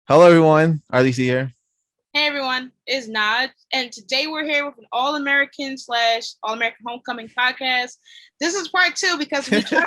Hello, everyone. RDC here. Hey everyone, it's Nod, and today we're here with an All-American slash All-American Homecoming podcast. This is part two because we tried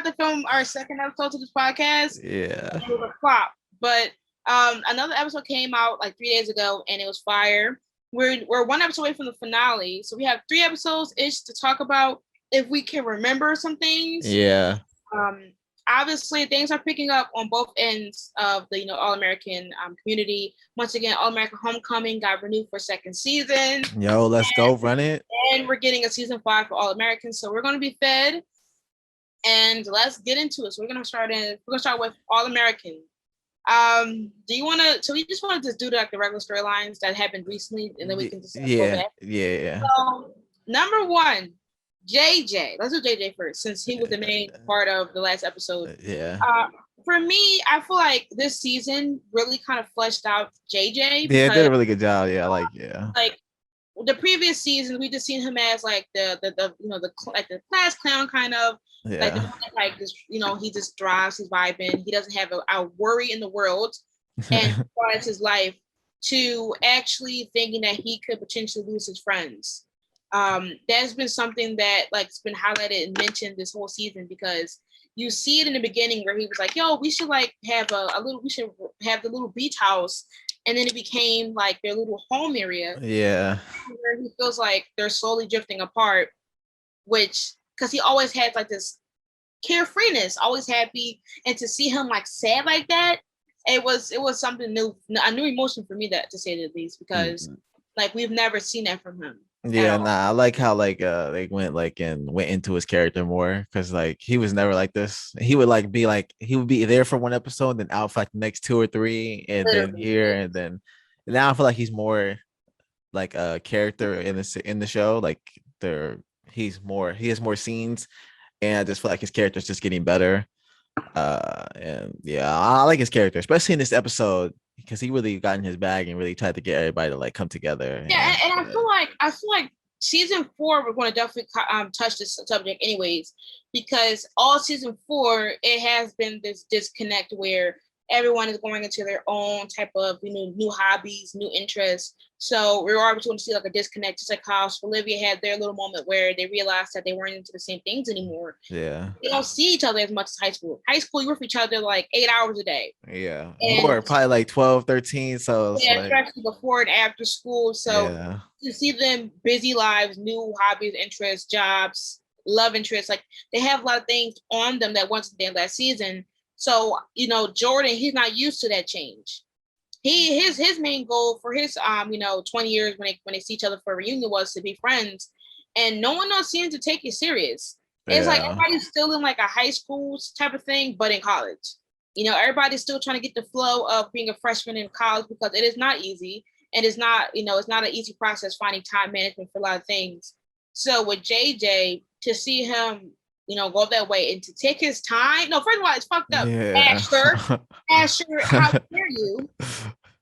to film our second episode to this podcast, Yeah. and it was a flop. But another episode came out like 3 days ago, and it was fire. We're one episode away from the finale, so we have 3 episodes ish to talk about if we can remember some things. Yeah. Um, Obviously, things are picking up on both ends of the All American community. Once again, All American Homecoming got renewed for second season, Yo, let's go run it. and we're getting a season 5 for All Americans. So we're going to be fed, and let's get into it. So we're gonna start with All American. Do you want to? So we just want to just do like the regular storylines that happened recently, and then we can just go Yeah. back. Yeah. So number one, JJ. Let's do JJ first, since he was the main part of the last episode. Yeah. For me, I feel like this season really kind of fleshed out JJ Yeah, because did a really good job. Yeah, yeah. like the previous season, we just seen him as like the like the class clown kind of like the Yeah. one that, like just he just drives, he's vibing, he doesn't have a worry in the world, and starts his life to actually thinking that he could potentially lose his friends. That's been something that like's been highlighted and mentioned this whole season because you see it in the beginning where he was like, "Yo, we should like have we should have the little beach house," and then it became like their little home area Yeah. where he feels like they're slowly drifting apart, which because he always had like this carefreeness, always happy, and to see him like sad like that, it was something new, a new emotion for me, that to say the least, because like we've never seen that from him. Yeah, nah, I like how they went into his character more because like he was never like this. He would like be like he would be there for one episode, then out for like the next two or three, and then Literally. here and then now I feel like he's more like a character in the show. Like there, he has more scenes, and I just feel like his character is just getting better. And yeah, I like his character, especially in this episode because he really got in his bag and really tried to get everybody to like come together. Yeah, and I feel like season 4 we're going to definitely touch this subject anyways, because all season 4 it has been this disconnect where everyone is going into their own type of new hobbies, new interests. So we're always going to see like a disconnect, just like how Olivia had their little moment where they realized that they weren't into the same things anymore. Yeah. They don't see each other as much as high school. High school, you were with each other like 8 hours a day. Yeah. And More probably like 12, 13. So it's yeah, like, especially before and after school. So yeah. to see them busy lives, new hobbies, interests, jobs, love interests, like they have a lot of things on them that wasn't there last season. So, Jordan, he's not used to that change. His main goal for his 20 years when they see each other for a reunion was to be friends. And no one else seems to take it serious. It's like Yeah. everybody's still in like a high school type of thing, but in college. Everybody's still trying to get the flow of being a freshman in college because it is not easy, and it's not an easy process finding time management for a lot of things. So with JJ, to see him, go that way and to take his time. No, first of all, it's fucked up. Yeah. Asher, how dare you?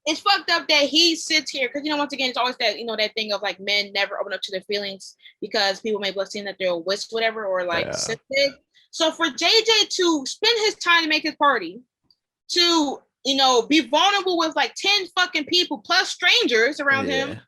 It's fucked up that he sits here because once again it's always that that thing of like men never open up to their feelings because people may be seeing that they're a witch, whatever, or like sensitive. So for JJ to spend his time to make his party, to be vulnerable with like 10 fucking people plus strangers around him,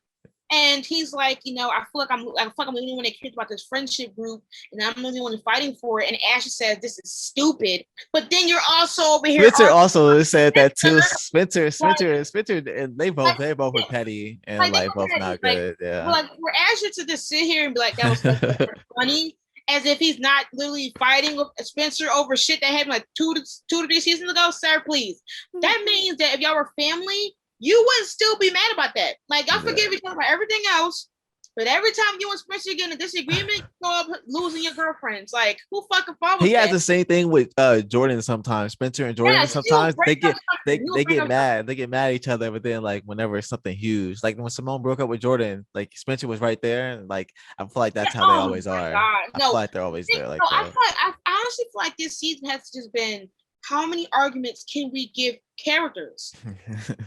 and he's like, I feel like I'm the only one that cares about this friendship group, and I'm the only one fighting for it. And Ashley says this is stupid, but then you're also over here. Spencer also said that too. Spencer, and they both were petty and like both not good. Yeah. Like for Ashley to just sit here and be like, that was funny, as if he's not literally fighting with Spencer over shit that happened like two to 3 seasons ago. Sir, please. That means that if y'all were family, you wouldn't still be mad about that. Like, y'all forgive each other about everything else, but every time you and Spencer get in a disagreement, you go up losing your girlfriends. Like, who fucking fought with He that? has the same thing with Jordan sometimes. Spencer and Jordan sometimes they get mad. They get mad at each other, but then like whenever it's something huge, like when Simone broke up with Jordan, like Spencer was right there, and like I feel like that's how they always are. I feel like they're always there. Like I honestly feel like this season has just been, how many arguments can we give characters?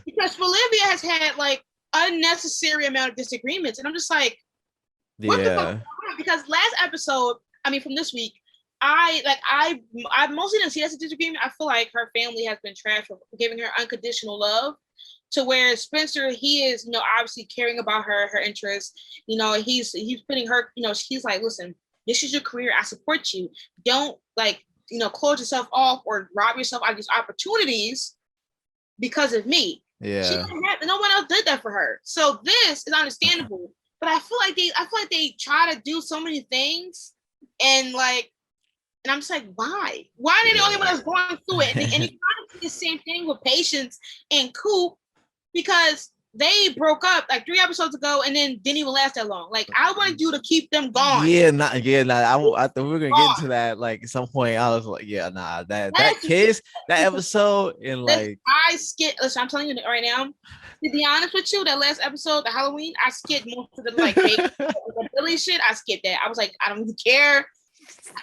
Because Olivia has had like unnecessary amount of disagreements, and I'm just like, what the fuck? Because last episode, I mean, from this week, I mostly didn't see that as a disagreement. I feel like her family has been trash for giving her unconditional love. To where Spencer, he is, obviously caring about her interests. He's putting her, he's like, listen, this is your career. I support you. Don't like, close yourself off or rob yourself out of these opportunities because of me. She Yeah. didn't have, no one else did that for her. So this is understandable. But I feel like they try to do so many things and like and I'm just like, why? Why are they the only one Yeah. that's going through it? And you kind of see the same thing with Patience and Coop because they broke up like 3 episodes ago and then didn't even last that long. Like, I wanted you to keep them gone. I thought we were gonna get into that like at some point. I was like, yeah, nah, that That's kiss, that episode, and Listen, like, I skipped. Listen, I'm telling you right now. To be honest with you, that last episode, the Halloween, I skipped most of the like big the Billy shit. I skipped that. I was like, I don't even care.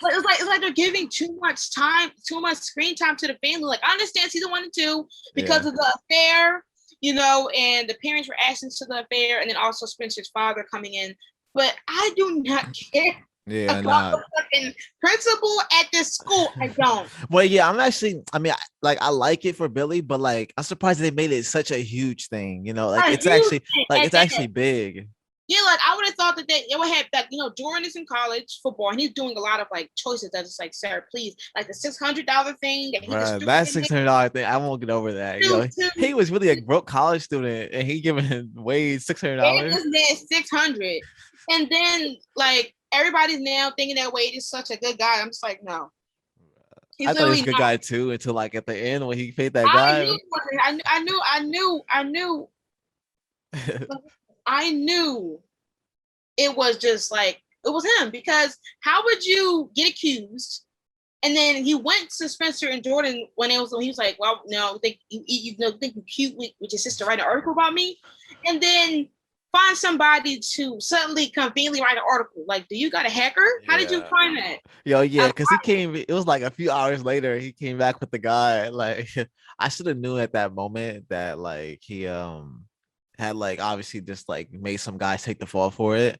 But it's like they're giving too much time, too much screen time to the family. Like I understand season 1 and 2 because yeah, of the affair, and the parents' reactions to the affair, and then also Spencer's father coming in. But I do not care yeah, about nah. the fucking principal at this school. I don't. Well, yeah, I'm actually. I mean, I like it for Billy, but like, I'm surprised they made it such a huge thing. Like A it's huge actually thing. like And it's actually big. yeah, like I would have thought that they would have that. Jordan is in college football, and he's doing a lot of like choices that's just like, sir, please, like the $600 thing that he just Bruh, threw that in $600 thing, I won't get over that. to He was really a broke college student, and he giving Wade gave $600. this man 600, and then like everybody's now thinking that Wade is such a good guy. I'm just like, no, I he's thought he was literally a good not. guy too, until like at the end when he paid that I guy. knew, I knew it was just like it was him because how would you get accused? And then he went to Spencer and Jordan when he was like, well, no, think think you cute with your sister write an article about me, and then find somebody to suddenly conveniently write an article. Like, do you got a hacker? How did you Yeah. find that? Yeah, because he came. It was like a few hours later. He came back with the guy. Like, I should have knew at that moment that like he had like obviously just like made some guys take the fall for it,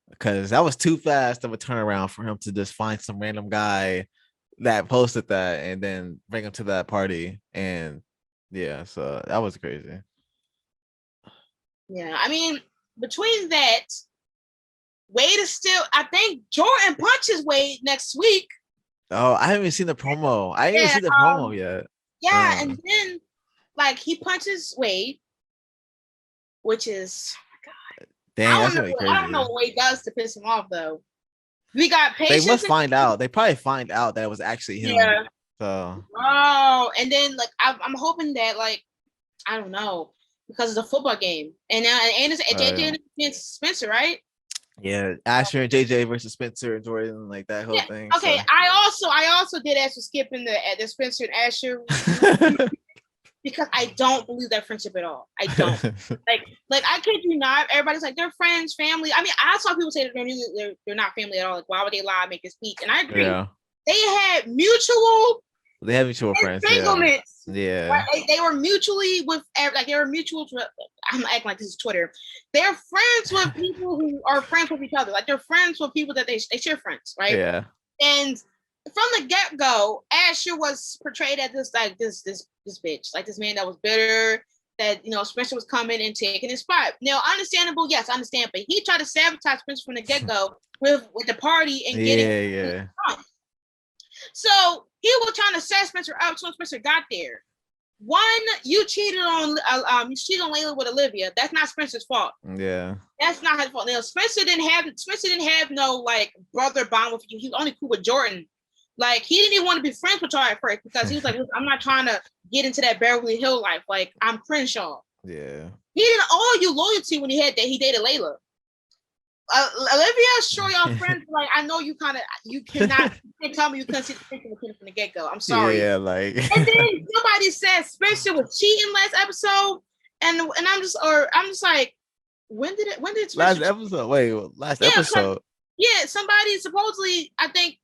because that was too fast of a turnaround for him to just find some random guy that posted that and then bring him to that party. And yeah, so that was crazy. Yeah, I mean, between that, Wade is still. I think Jordan punches Wade next week. Oh, I haven't even seen the promo. I haven't even Yeah, seen the promo yet. yeah, and then like he punches Wade, which is Dang, I that's don't know. gonna be I don't know crazy. what Wade does to piss him off though. We got They patience. must find out. They probably find out that it was actually him. Yeah. So Oh, and then like I'm hoping that like I don't know because it's a football game, and now and it's JJ against Spencer, right? yeah, Asher and JJ versus Spencer and Jordan, like that whole Yeah. thing. Okay. So I also did ask for skipping the Spencer and Asher because I don't believe that friendship at all. I don't. Like I kid you not. Everybody's like they're friends, family. I mean, I saw people say that they're not family at all. Like why would they lie, make this speech? And I agree. yeah, They had mutual they have mutual friends. Yeah, entanglements. yeah. Right? They were mutually with like they were mutual. I'm acting like this is Twitter. They're friends with people who are friends with each other. Like they're friends with people that they share friends, right? Yeah. And from the get go, Asher was portrayed as this bitch, like this man that was bitter. That Spencer was coming and taking his spot. Now, understandable, yes, I understand, but he tried to sabotage Spencer from the get go with the party and getting. Yeah, yeah. So he was trying to set Spencer up so Spencer got there. One, you cheated on Layla with Olivia. That's not Spencer's fault. Yeah. That's not his fault. Now Spencer didn't have no like brother bond with you. He was only cool with Jordan. Like he didn't even want to be friends with y'all at first because he was like, I'm not ttrying to get into that Beverly Hill life. Like I'm Crenshaw. Yeah. He didn't owe you loyalty when he dated Layla. Olivia, sure y'all friends. Like I know you you can't tell me you couldn't see the picture from the get go. I'm sorry. Yeah, like. And then somebody said Spencer was cheating last episode, and I'm just like, when did Spencer Last episode. Wait, last yeah, episode. yeah, somebody supposedly, I think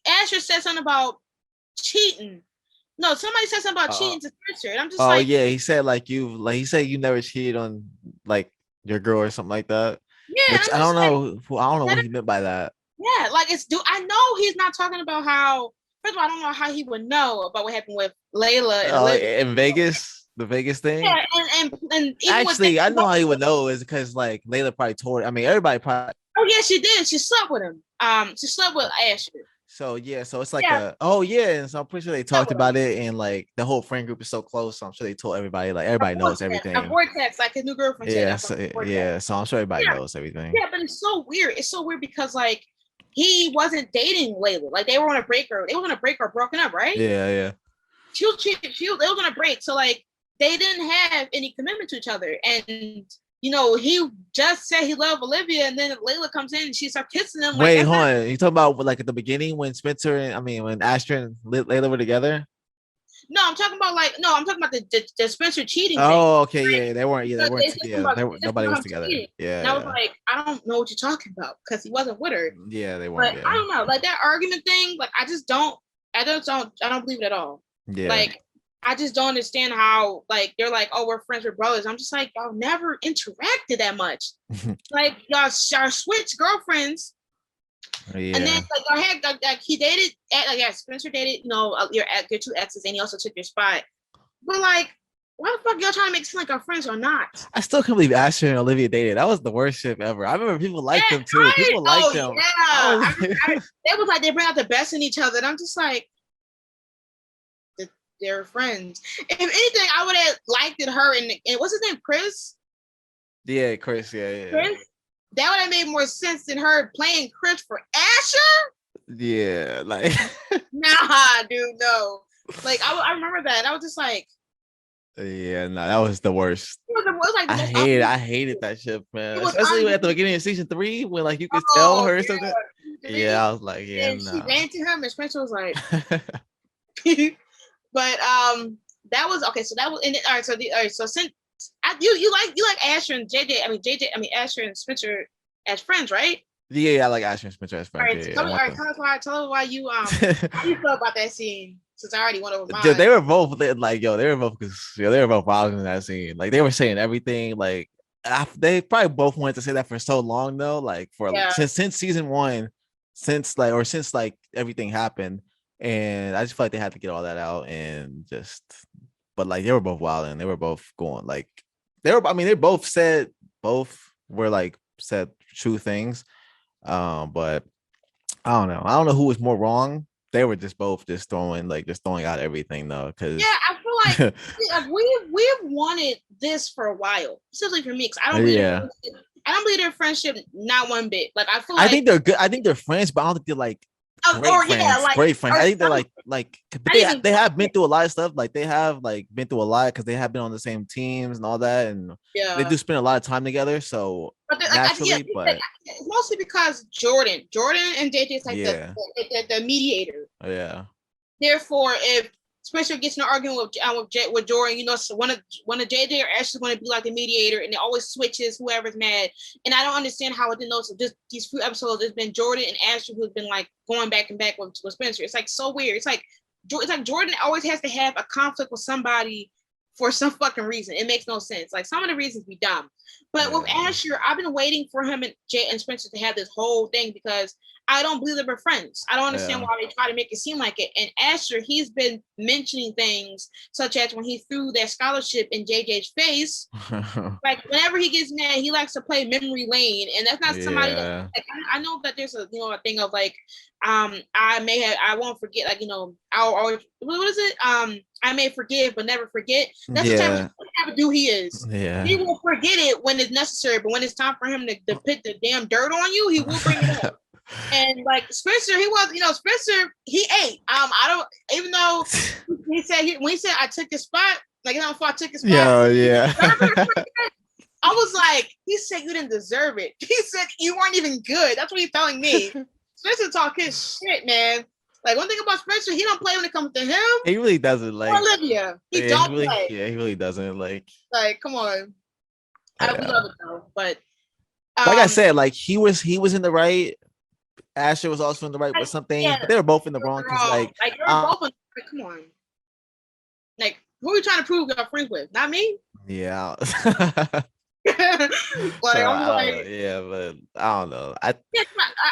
Asher said something about cheating. No, somebody said something about cheating to Spencer, and I'm just Oh like, yeah, he said like he said you never cheated on like your girl or something like that. yeah, and Which I'm just like, I don't know what he meant by that. Yeah, like it's do I know he's not talking about how first of all, I don't know how he would know about what happened with Layla and Oh, Olivia. in Vegas, the Vegas thing. Yeah, and even with that, Actually, I know how he would know is because like Layla probably told. I mean, everybody probably. oh yeah, she did. She slept with him. She slept with Asher. So yeah, so it's like Yeah, a oh yeah, and so I'm pretty sure they slept talked with him. about it, and like the whole friend group is so close. So I'm sure they told everybody. Like everybody knows A everything. vortex, like his new girlfriend said. Yeah, That's like so, a vortex. yeah. So I'm sure everybody Yeah, knows everything. yeah, but it's so weird. It's so weird because like he wasn't dating Layla. Like they were on a break or they were on a break or broken up, right? Yeah, yeah. They was on a break. So like they didn't have any commitment to each other. And he just said he loved Olivia, and then Layla comes in and she starts kissing him. Like Wait, that's hold not. on. You talking about like at the beginning when Spencer and I mean when Astra and Layla were together? No, I'm talking about like no, I'm talking about the Spencer cheating thing. Oh, okay, Like, yeah, they weren't. Yeah, they because weren't. it's just Yeah, about they were. it's just Nobody about was him together. cheating. And I was Yeah, like, I don't know what you're talking about because he wasn't with her. yeah, they weren't. But I Yeah, don't know, like that argument thing. Like I don't believe it at all. yeah. Like I just don't understand how like they're like, oh, we're friends, we're brothers. I'm just like, y'all never interacted that much. Like y'all switched girlfriends, and then Yeah. like y'all had like he dated, like yeah, Spencer dated, your two exes, and he also took your spot. But like, why the fuck y'all trying to make it seem like our friends or not? I still can't believe Asher and Olivia dated. That was the worst ship ever. I remember people liked Yeah, them too. People liked oh them. yeah. I was like, They was like they bring out the best in each other, and I'm just like, they're friends. If anything, I would have liked it her and what's his name, Chris? yeah, Chris. Yeah, yeah, Chris. That would have made more sense than her playing Chris for Asher. yeah. Like, Nah, dude, no. Like I remember that. And I was just like, yeah, no, that was the worst. it was like the I most hated. unbelievable. I hated that ship, man. It was Especially at the unbelievable. beginning of season 3, when like you could tell Oh her something. yeah, Yeah, three. I was like, yeah, And she no. ran to him, and Spencer was like, but that was okay. So that was and all right. All right. So since you like Asher and JJ, I mean Asher and Spencer as friends, right? Yeah, I like Asher and Spencer as All friends. right. Yeah, So yeah, I want them. tell us why you how you feel about that scene since I already went over Dude, mine. they were both like, yo, they were both because they were both wild in that scene. Like they were saying everything. Like they probably both wanted to say that for so long though. Like for Yeah. since season 1, since like everything happened, and I just felt like they had to get all that out and just. But like they were both wild and they were both going like they were. I mean, they both were like said true things. But I don't know. I don't know who was more wrong. They were just both just throwing out everything though, Yeah, because I feel like we've wanted this for a while, especially for me, because yeah, I don't believe their friendship not one bit. Like I feel I like, think they're good. I think they're friends, but I don't think they're like great or yeah, friends. like Great friends. or I think they're some, like, but I didn't even they have been through a lot of stuff. Like they have like been through a lot because they have been on the same teams and all that, and they yeah. do spend a lot of time together. So But like, yeah, naturally, but it's mostly because Jordan and JJ is like yeah, the mediator. yeah, Therefore, if Spencer gets in an argument with Jordan, so one of JJ or Ashley's going to be like the mediator, and it always switches whoever's mad. And I don't understand how it didn't know. So just these few episodes, it's been Jordan and Ashley who's been like going back and back with Spencer. It's like so weird. It's like Jordan always has to have a conflict with somebody for some fucking reason. It makes no sense. Like some of the reasons be dumb. But with yeah. Asher, I've been waiting for him and Jay and Spencer to have this whole thing because I don't believe they're friends. I don't understand Yeah. why they try to make it seem like it. And Asher, he's been mentioning things such as when he threw that scholarship in JJ's face. Like whenever he gets mad, he likes to play memory lane, and that's not somebody that Yeah. like I know that there's a thing of like I won't forget like I'll always what is it I may forgive but never forget. That's Yeah. the type of dude he is. He Yeah. will forget it when it's necessary, but when it's time for him to put the damn dirt on you, he will bring it up. And like Spencer, Spencer, he ate. I don't even though he said when he said I took his spot, like before I took his spot, Yeah, yeah. I was like, he said you didn't deserve it. He said you weren't even good. That's what he's telling me. Spencer talk his shit, man. Like one thing about Spencer, he don't play when it comes to him He really doesn't or like. Olivia. He don't play. Yeah, he really doesn't like. Like, come on. We Yeah. love it though, but Like I said, like he was in the right. Asher was also in the right with some things, yeah, but they were both in the you're wrong because wrong. like, Like you're both on. Like, come on. Like who are you trying to prove you're friends with? Not me. yeah. Like So I'm I don't know. like, Yeah, but I don't know. I yeah,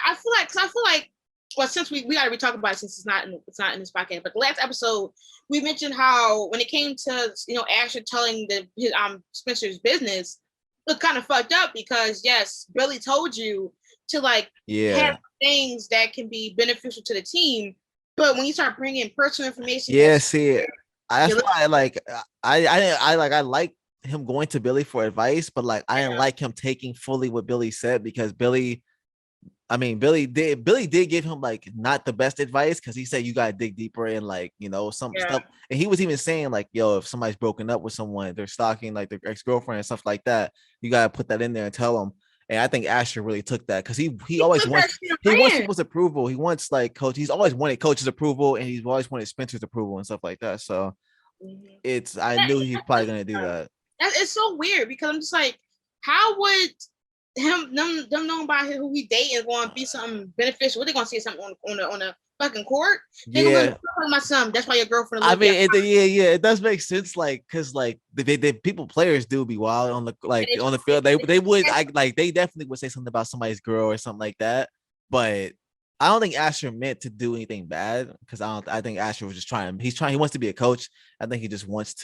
I feel like, well, since we gotta be talking about it since it's not in this podcast, but the last episode we mentioned how when it came to Asher telling his Spencer's business, it kind of fucked up because yes, Billy told you to like have yeah. things that can be beneficial to the team, but when you start bringing personal information Yeah, that's see, that's you why I like I like him going to Billy for advice, but like I didn't like him taking fully what Billy said because Billy did give him like not the best advice because he said you gotta dig deeper and like some yeah stuff, and he was even saying like yo, if somebody's broken up with someone, they're stalking like their ex-girlfriend and stuff like that, you gotta put that in there and tell them. And I think Asher really took that because he he always put that wants shit he wants in. people's approval. He wants like coach. He's always wanted coach's approval, and he's always wanted Spencer's approval and stuff like that. So Mhm. it's I That, knew he's probably gonna do that. it's so weird because I'm just like, how would them knowing about who he dating is going to be something beneficial? What they going to say something on the fucking court? They going to Yeah, be my son. That's why your girlfriend I Olivia. mean, yeah, it does make sense, like, cause like they people players do be wild on the on the field. They would they definitely would say something about somebody's girl or something like that. But I don't think Asher meant to do anything bad because I think Asher was just trying. He wants to be a coach. I think he just wanted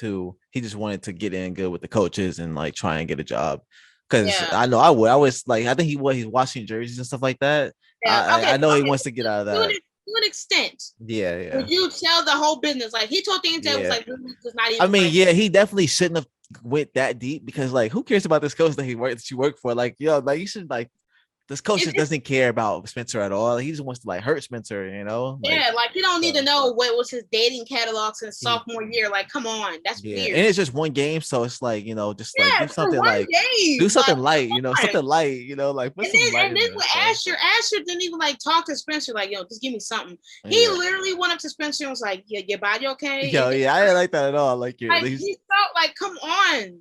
to get in good with the coaches and like try and get a job. Cause Yeah, I know I think he's washing jerseys and stuff like that. yeah. I know he Okay. wants to get out of To that. an extent, Yeah, yeah. would you tell the whole business? Like he told things that was Yeah. like really just not I even mean, like. yeah, he definitely shouldn't have went that deep because like who cares about this coach that you work for? Like, yo, like you should like this coach just It's doesn't care about Spencer at all. He just wants to like hurt Spencer, like yeah, like you don't need to so know what was his dating catalog since he sophomore year. Like, come on, that's yeah, and weird. it's just one game, so it's like just like Yeah, for one do game, like something light, come on. something light, like put some light And in then there. with So Asher didn't even like talk to Spencer, like, yo, just give me something. He yeah, literally went up to Spencer and was like, yeah, your body okay? yo, And yeah, I didn't like that at all. Like you at like least he felt like, come yeah,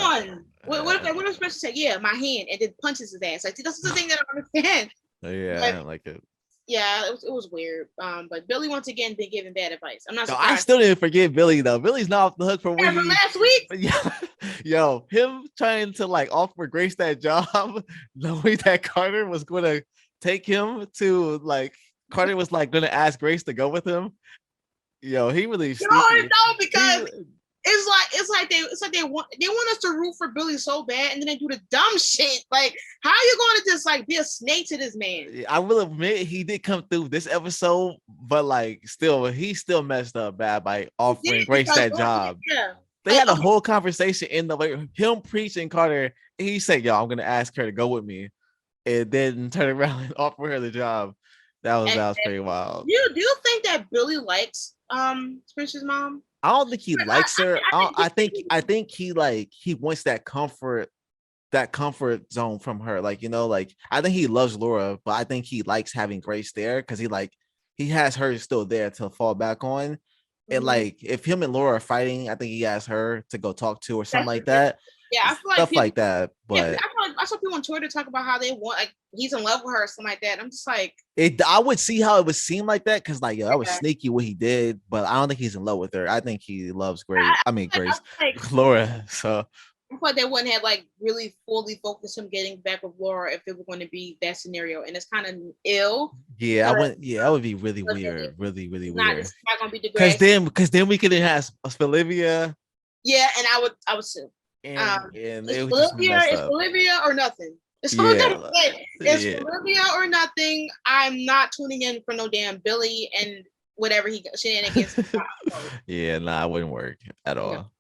on. What if Spencer said, yeah, my hand, and then punches his ass? Like, that's the thing that I don't understand. yeah, I But didn't like it. yeah, it was weird. But Billy once again been giving bad advice. I'm not Yo, I surprised. still didn't forget Billy though. Billy's not off the hook for when Yeah, from he, last week. yo, him trying to like offer Grace that job, knowing that Carter was going to take him to like Carter was like going to ask Grace to go with him. Yo, he really You know, sneaky. no, He because it's like they want us to root for Billy so bad, and then they do the dumb shit. Like, how are you going to just like be a snake to this man? I will admit he did come through this episode, but like still, he still messed up bad by He offering did Grace because that job. yeah, They like had a okay, whole conversation in the like him preaching Carter. He said, "Yo, I'm gonna ask her to go with me," and then turn around and offer her the job. That was pretty wild. do you think that Billy likes Spencer's mom? I don't think he likes her. I I think he wants that comfort zone from her. Like like I think he loves Laura, but I think he likes having Grace there because he has her still there to fall back on. And mm-hmm. like if him and Laura are fighting, I think he has her to go talk to or something That's like that, yeah. I feel like stuff people. like that. Yeah, But I saw people on Twitter talk about how they want like he's in love with her or something like that. I'm just like, I would see how it would seem like that because like yo, that was yeah. sneaky what he did, but I don't think he's in love with her. I think he loves Grace. I mean I Grace, feel like Laura. So I thought they wouldn't have like really fully focused him getting back with Laura if it were going to be that scenario, and it's kind of ill yeah, I because went. Yeah, that would be really weird, really weird. it's not going to be the grass. Because then we could have Olivia, Yeah, and I would sue. and It's it was just messed It's up. Bolivia or nothing. It's all I'm Yeah, say. It's yeah, Bolivia or nothing. I'm not tuning in for no damn Billy and whatever he shenanigans. yeah. Nah, it wouldn't work at Yeah. all.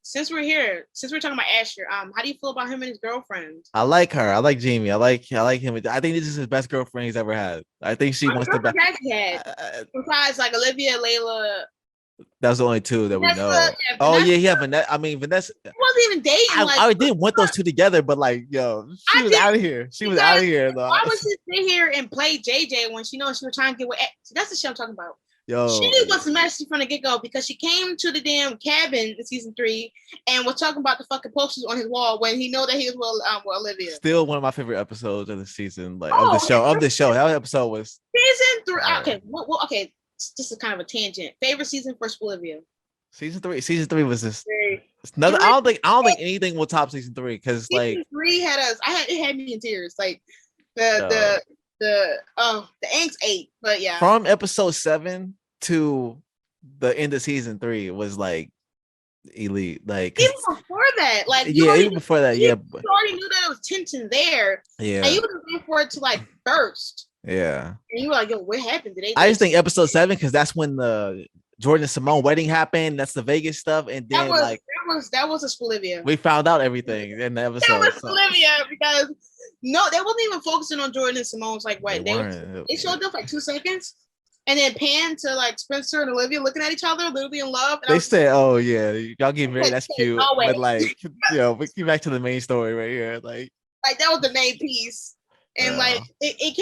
Since we're talking about Asher, how do you feel about him and his girlfriend? I like her. I like Jamie. I like him. I think this is his best girlfriend he's ever had. I think she What wants the best. girlfriend has he had? Besides like Olivia, Layla, That's the only two that we Vanessa, know. yeah, Oh Vanessa yeah, Vanessa. I mean, Vanessa. wasn't even dating. Like, I did want those two together, but like, yo, she I was did out of here. She was out because of here, though. why would she sit here and play JJ when she knows she was trying to get with? That's the shit I'm talking about. She Yo, was messy from the get go because she came to the damn cabin in season 3 and was talking about the fucking posters on his wall when he know that he was with Olivia. still one of my favorite episodes of the season, like of the Oh, show. Of the show, that episode was season 3. fire. Okay, okay. This is kind of a tangent. Favorite season for Olivia. Season three was just Nothing. I don't think anything will top season 3 because like season 3 had us. It had me in tears. Like the no. the angst ate. But yeah, From episode 7 to the end of season 3 was like elite. Like, even cause before that, like yeah, even before that, you yeah, already knew that there was tension there, and yeah, you were waiting for it to like burst. yeah. And you were like, "Yo, what happened? Did they I like?" just think episode 7 because that's when the Jordan and Simone wedding happened. That's the Vegas stuff, and That then was like that was a Olivia. we found out everything in the That episode. was So Olivia because no, they wasn't even focusing on Jordan and Simone's like they what weren't. they showed up like 2 seconds, and then pan to like Spencer and Olivia looking at each other, literally in love. And I They was said, "Oh yeah, y'all get married. like, That's cute." no way, But like, we get back to the main story right here. Like, like that was the main piece. And like uh, it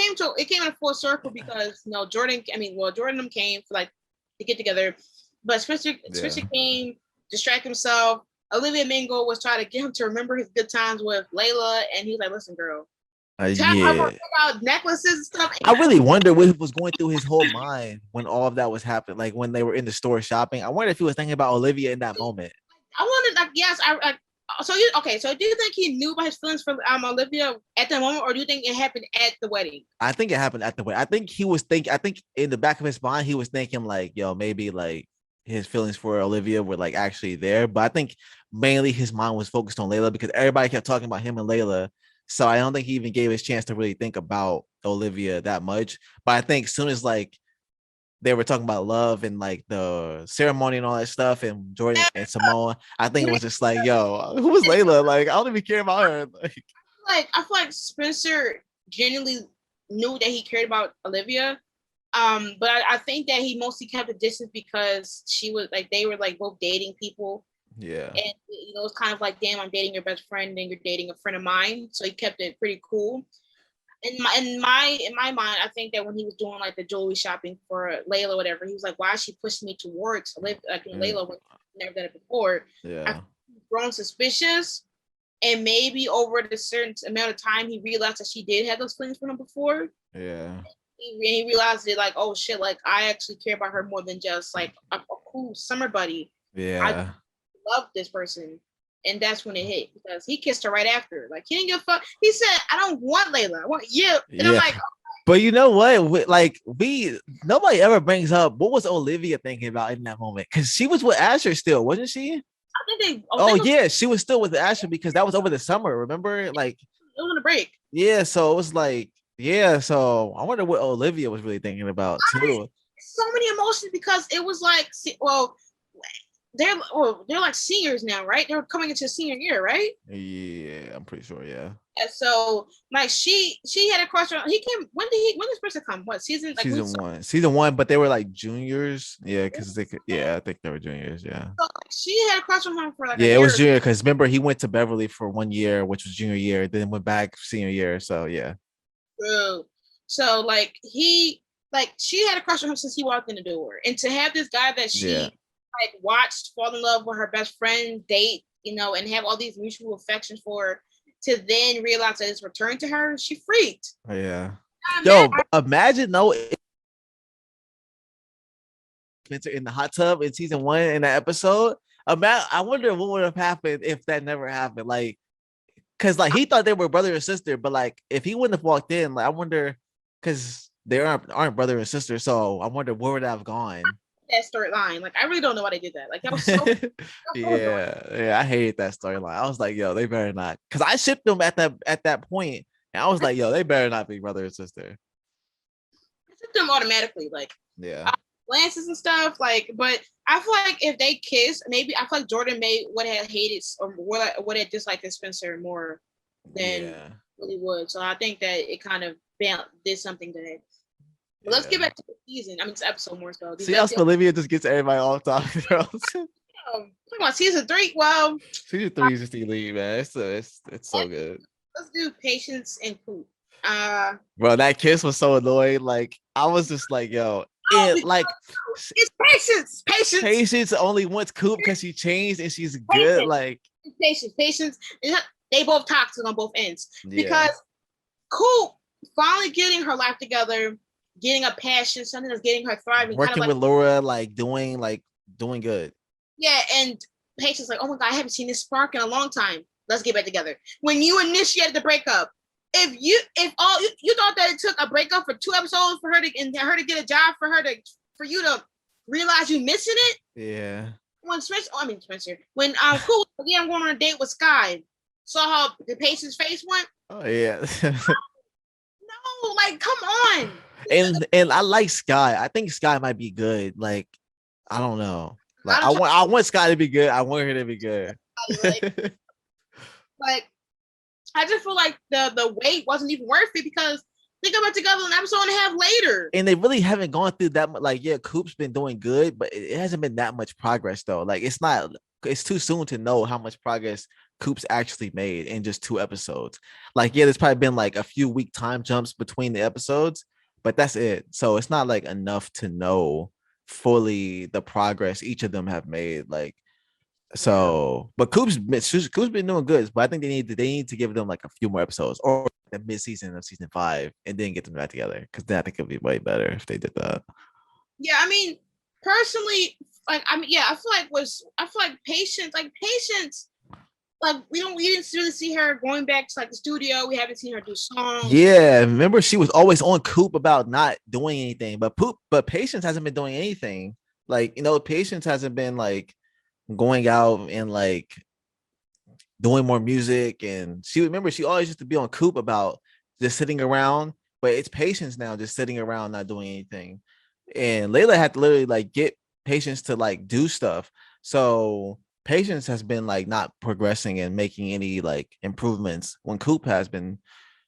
came in a full circle because Jordan. I mean, well, Jordan and them came for like to get together, but Spencer yeah, came, distract himself. Olivia Mingo was trying to get him to remember his good times with Layla, and he was like, "Listen, girl, trying to talk yeah. about necklaces and stuff." I really wonder what was going through his whole mind when all of that was happening. Like when they were in the store shopping. I wonder if he was thinking about Olivia in that moment. I wanted like yes, I like. So you okay? So do you think he knew about his feelings for Olivia at the moment, or do you think it happened at the wedding? I think it happened at the wedding. I think he was thinking. I think in the back of his mind, he was thinking like, "Yo, maybe like his feelings for Olivia were like actually there." But I think mainly his mind was focused on Layla because everybody kept talking about him and Layla. So I don't think he even gave his chance to really think about Olivia that much. But I think as soon as like they were talking about love and like the ceremony and all that stuff, and Jordan and Simone, I think it was just like, "Yo, who was Layla? Like, I don't even care about her." Like, I feel like Spencer genuinely knew that he cared about Olivia. But I think that he mostly kept a distance because she was like they were like both dating people, yeah, and it was kind of like, damn, I'm dating your best friend and you're dating a friend of mine. So he kept it pretty cool. In my mind, I think that when he was doing like the jewelry shopping for Layla, or whatever, he was like, "Why is she pushing me towards mm, Layla when never done it before?" I yeah, grown suspicious, and maybe over the certain amount of time, he realized that she did have those feelings for him before. yeah, He realized it like, oh shit, like I actually care about her more than just like a cool summer buddy. I yeah. love this person. And that's when it hit because he kissed her right after. Like he didn't give a fuck. He said, "I don't want Layla. I want you." And I'm Yeah, like, but you know what? We nobody ever brings up what was Olivia thinking about in that moment because she was with Asher still, wasn't she? I Oh think it yeah, she was still with Asher because that was over the summer. Remember? Like was on a break. yeah, so it was like yeah. So I wonder what Olivia was really thinking about too. So many emotions because it was like, well, they're like seniors now, right? They're coming into senior year, right? Yeah, I'm pretty sure. Yeah, And so like she had a crush on. He came. When this person come? What season? Like we saw. season one, but they were like juniors. Yeah, because yeah, I think they were juniors. Yeah. So she had a crush on him for like a Yeah, it was year. junior because remember he went to Beverly for 1 year, which was junior year, then went back senior year. So yeah, Bro. So like she had a crush on him since he walked in the door, and to have this guy that yeah, she like watched fall in love with her best friend, date, and have all these mutual affections for, to then realize that it's returned to her, she freaked. yeah. I'm mad. Yo, imagine though Spencer in the hot tub in season 1 in that episode. I wonder what would have happened if that never happened. Like, cause like he thought they were brother and sister, but like if he wouldn't have walked in, like I wonder, cause they aren't brother and sister, so I wonder where would that have gone. That storyline. Like I really don't know why they did that. Like that was so Yeah, yeah, I hated that storyline. I was like, yo, they better not, cause I shipped them at that point, and I was like, yo, they better not be brother and sister. them automatically. Like Yeah, glances and stuff. Like, but I feel like if they kiss, maybe I feel like Jordan may would have hated or would have disliked Spencer more than yeah, really would. So I think that it kind of did something to that. But let's yeah. get back to the season. I mean, this episode more so. See how Olivia just gets everybody all talking, girls. Talking about season 3. Well, Season 3 is just elite, man. It's so good. let's do patience and Coop. Bro, that kiss was so annoying. Like, I was just like, yo, Oh, like it's patience, Patience only wants Coop because she changed and she's good. patience, Like, patience. They both toxic on both ends yeah, because Coop finally getting her life together, getting a passion, something that's getting her thriving, kind of working like with Laura, like doing good. yeah, and Patience like, oh my god, I haven't seen this spark in a long time. Let's get back together. When you initiated the breakup, if all you thought that it took a breakup for 2 episodes for her to get a job for you to realize you missing it. Yeah. When Spencer, when Cool, yeah, I'm going on a date with Sky. Saw how the Patience face went. Oh yeah. No, like come on. and I like Sky. I think Sky might be good. Like, I don't know. Like, I don't I want Sky to be good. I want her to be good. like I just feel like the wait wasn't even worth it because they got back together an episode and a half later. And they really haven't gone through that much. Like, yeah, Coop's been doing good, but it hasn't been that much progress though. Like, it's too soon to know how much progress Coop's actually made in just 2 episodes. Like, yeah, there's probably been like a few week time jumps between the episodes, but that's it. So it's not like enough to know fully the progress each of them have made. Like, so, but Coop's been doing good, but I think they need to give them like a few more episodes or the mid season of season 5 and then get them back together because then I think it'd be way better if they did that. Yeah, I mean, personally, yeah, I feel like Patience, like we didn't really see her going back to like the studio. We haven't seen her do songs. Yeah, remember she was always on Coop about not doing anything, but Patience hasn't been doing anything. Like, Patience hasn't been like going out and like doing more music, and she always used to be on Coop about just sitting around, but it's Patience now just sitting around not doing anything. And Layla had to literally like get Patience to like do stuff. So Patience has been like not progressing and making any like improvements when Coop has been.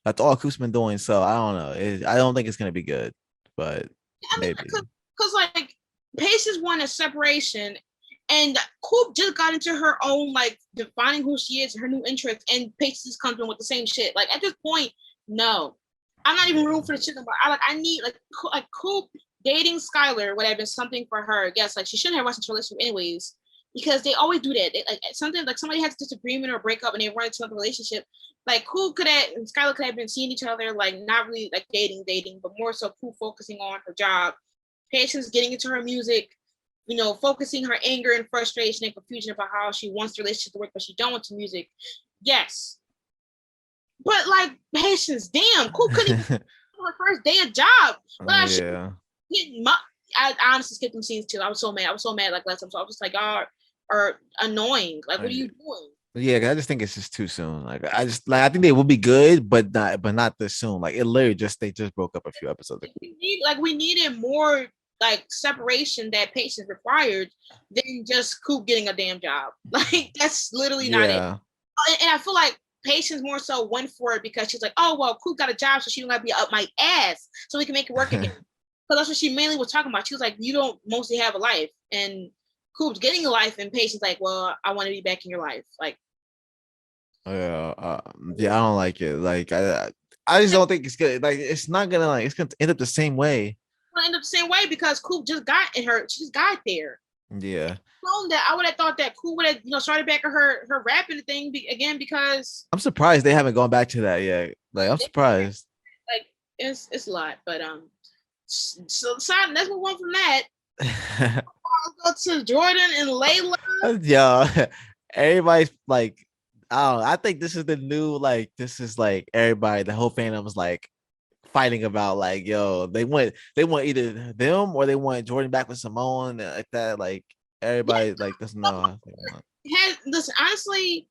That's all Coop's been doing. So I don't know. I don't think it's gonna be good, but I mean, maybe. because like Patience wanted a separation, and Coop just got into her own like defining who she is, her new interests, and Patience comes in with the same shit. Like at this point, no, I'm not even rooting for the shit. I need like Coop dating Skylar would have been something for her. I guess like she shouldn't have rushed into a relationship anyways. Because they always do that. Like something like somebody has a disagreement or breakup and they run into another relationship. Like Coop could have and Skylar could have been seeing each other, like not really like dating, but more so Coop focusing on her job, Patience getting into her music, focusing her anger and frustration and confusion about how she wants the relationship to work, but she don't want to music. Yes. But like Patience, damn, Coop couldn't even her first day of job. Yeah. I honestly skipped them scenes too. I was so mad. Like last time. So I was just like, y'all are annoying. Like, what are you doing? Yeah, I just think it's just too soon. Like, I think they will be good, but not this soon. Like, it literally they just broke up a few episodes ago. We needed more like separation that Patience required than just Coop getting a damn job. Like that's literally not it. And I feel like Patience more so went for it because she's like, oh well, Coop got a job, so she don't gotta be up my ass, so we can make it work again. Because that's what she mainly was talking about. She was like, you don't mostly have a life, and Coop's getting a life, and Patience like, well, I want to be back in your life. Like, yeah, I don't like it. Like, I just don't think it's good. Like, it's not gonna it's gonna end up the same way. It's gonna end up the same way because Coop just got in her. She just got there. Yeah. That I would have thought that Coop would have started back her rapping thing again because I'm surprised they haven't gone back to that yet. Like, I'm surprised. Like, it's a lot, but so let's move on from that. I'll go to Jordan and Layla. Yeah, everybody's like, I don't know. I think this is the new like. This is like everybody. The whole fandom was like fighting about like, yo, they want either them or they want Jordan back with Simone like that. Like everybody like doesn't know how they want. Listen, honestly,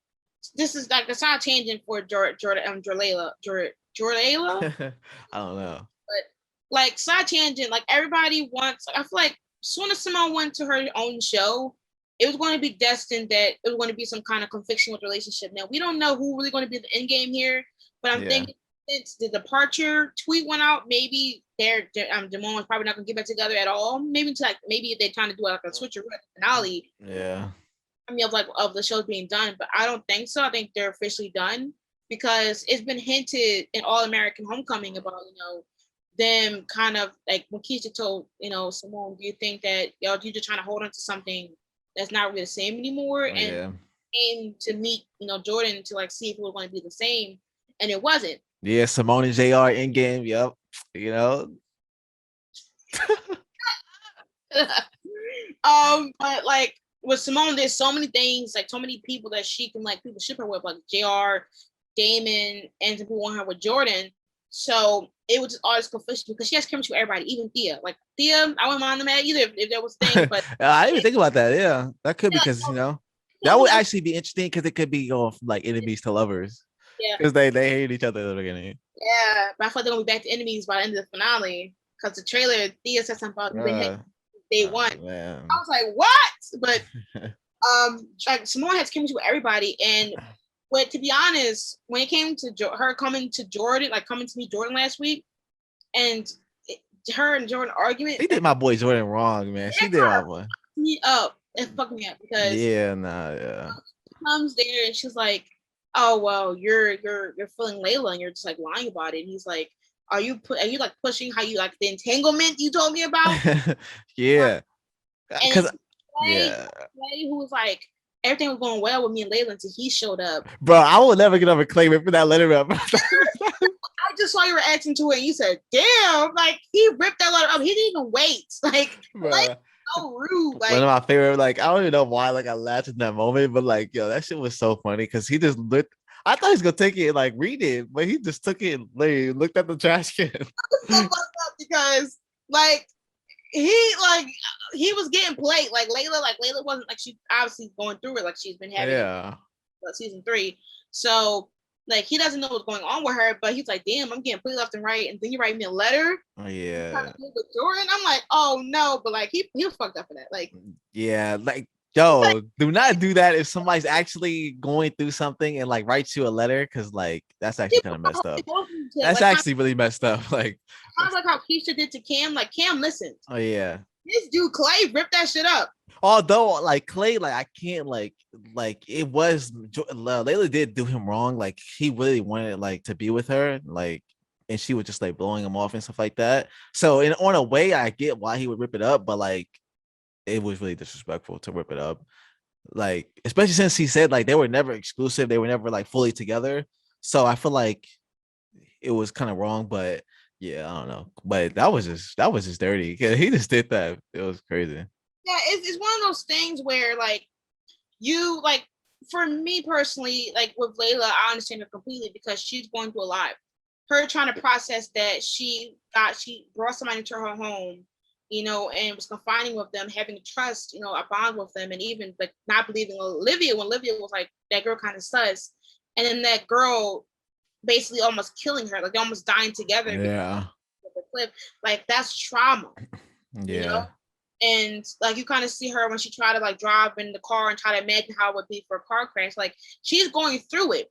this is like a side tangent for Jorlayla. I don't know. But like side tangent, like everybody wants. Like, I feel like as soon as Simone went to her own show, it was going to be destined that it was going to be some kind of confliction with the relationship. Now we don't know who really going to be the end game here, but I'm thinking since the departure tweet went out, maybe Damone was probably not going to get back together at all. Maybe if they're trying to do like a switcheroo at the finale. Yeah. I mean, of the show being done, but I don't think so. I think they're officially done because it's been hinted in All American Homecoming about them kind of like when Keisha told Simone, do you think that you're just trying to hold on to something that's not really the same anymore, and aim to meet Jordan to like see if it was going to be the same, and it wasn't. Yeah, Simone and JR in game. Yep. But like with Simone, there's so many things, like so many people that she can like people ship her with, like JR, Damon, and some people want her with Jordan. So it was just all this confliction because she has chemistry with everybody, even Thea. Like Thea, I wouldn't mind them at either if there was things, but I didn't even think about that. Yeah, that could be yeah, like, because that so would who else? actually be interesting because it could be going from like enemies to lovers Yeah, because they hate each other at the beginning. yeah. But I thought they're gonna be back to enemies by the end of the finale because the trailer Thea said something about you've been hit Uh, day one. oh I man. was like, what? But like Simone has chemistry with everybody, and but to be honest, when it came to her coming to Jordan, like coming to meet Jordan last week, and her and Jordan argument, She did my boy Jordan wrong, man. She it did my boy. fucked me up. It fucked me up because Yeah, nah, yeah. she comes there and she's like, "Oh well, you're feeling Layla and you're just like lying about it." And he's like, are you like pushing how you like the entanglement you told me about?" Yeah, And because it's yeah, Clay who was like, everything was going well with me and Layla until he showed up. bro, I will never get over claiming for that letter up. I just saw you reacting to it and you said, damn, like he ripped that letter up. He didn't even wait. Like, like Bro, so rude. one of Like, my favorite, like I don't even know why, like I laughed in that moment, but like yo, that shit was so funny because he just looked. I thought he was gonna take it and like read it, but he just took it and like, looked at the trash can. it's so fucked up because like he like he was getting played. Like Layla wasn't like she obviously going through it like she's been having in Yeah, season 3. So like he doesn't know what's going on with her, but he's like, damn, I'm getting played left and right. And then he write me a letter. oh, Trying yeah, to deal with Jordan. I'm like, oh no, but like he was fucked up for that. Like yeah. Like like, yo, do not do that if somebody's actually going through something and like writes you a letter because like that's actually kind of messed up. That's like actually really messed up. Like, kind of like how Keisha did to Cam. Like Cam listened. oh yeah. This dude Clay ripped that shit up. Although like Clay, like I can't like it was Layla did do him wrong. Like he really wanted like to be with her, like, and she was just like blowing him off and stuff like that. So in on a way, I get why he would rip it up, but like it was really disrespectful to rip it up. Like especially since he said like they were never exclusive, they were never like fully together. So I feel like it was kind of wrong, but yeah, I don't know. But that was just dirty. He just did that. It was crazy. Yeah, it's one of those things where like you like for me personally, like with Layla, I understand her completely because she's going through a lot. Her trying to process that she brought somebody into her home, and was confining with them, having to trust, a bond with them, and even like not believing Olivia when Olivia was like that girl kind of sus, and then that girl basically almost killing her, like they almost dying together because Yeah. of the cliff. Like that's trauma, you know. Yeah. And like you kind of see her when she tried to like drive in the car and try to imagine how it would be for a car crash. Like she's going through it,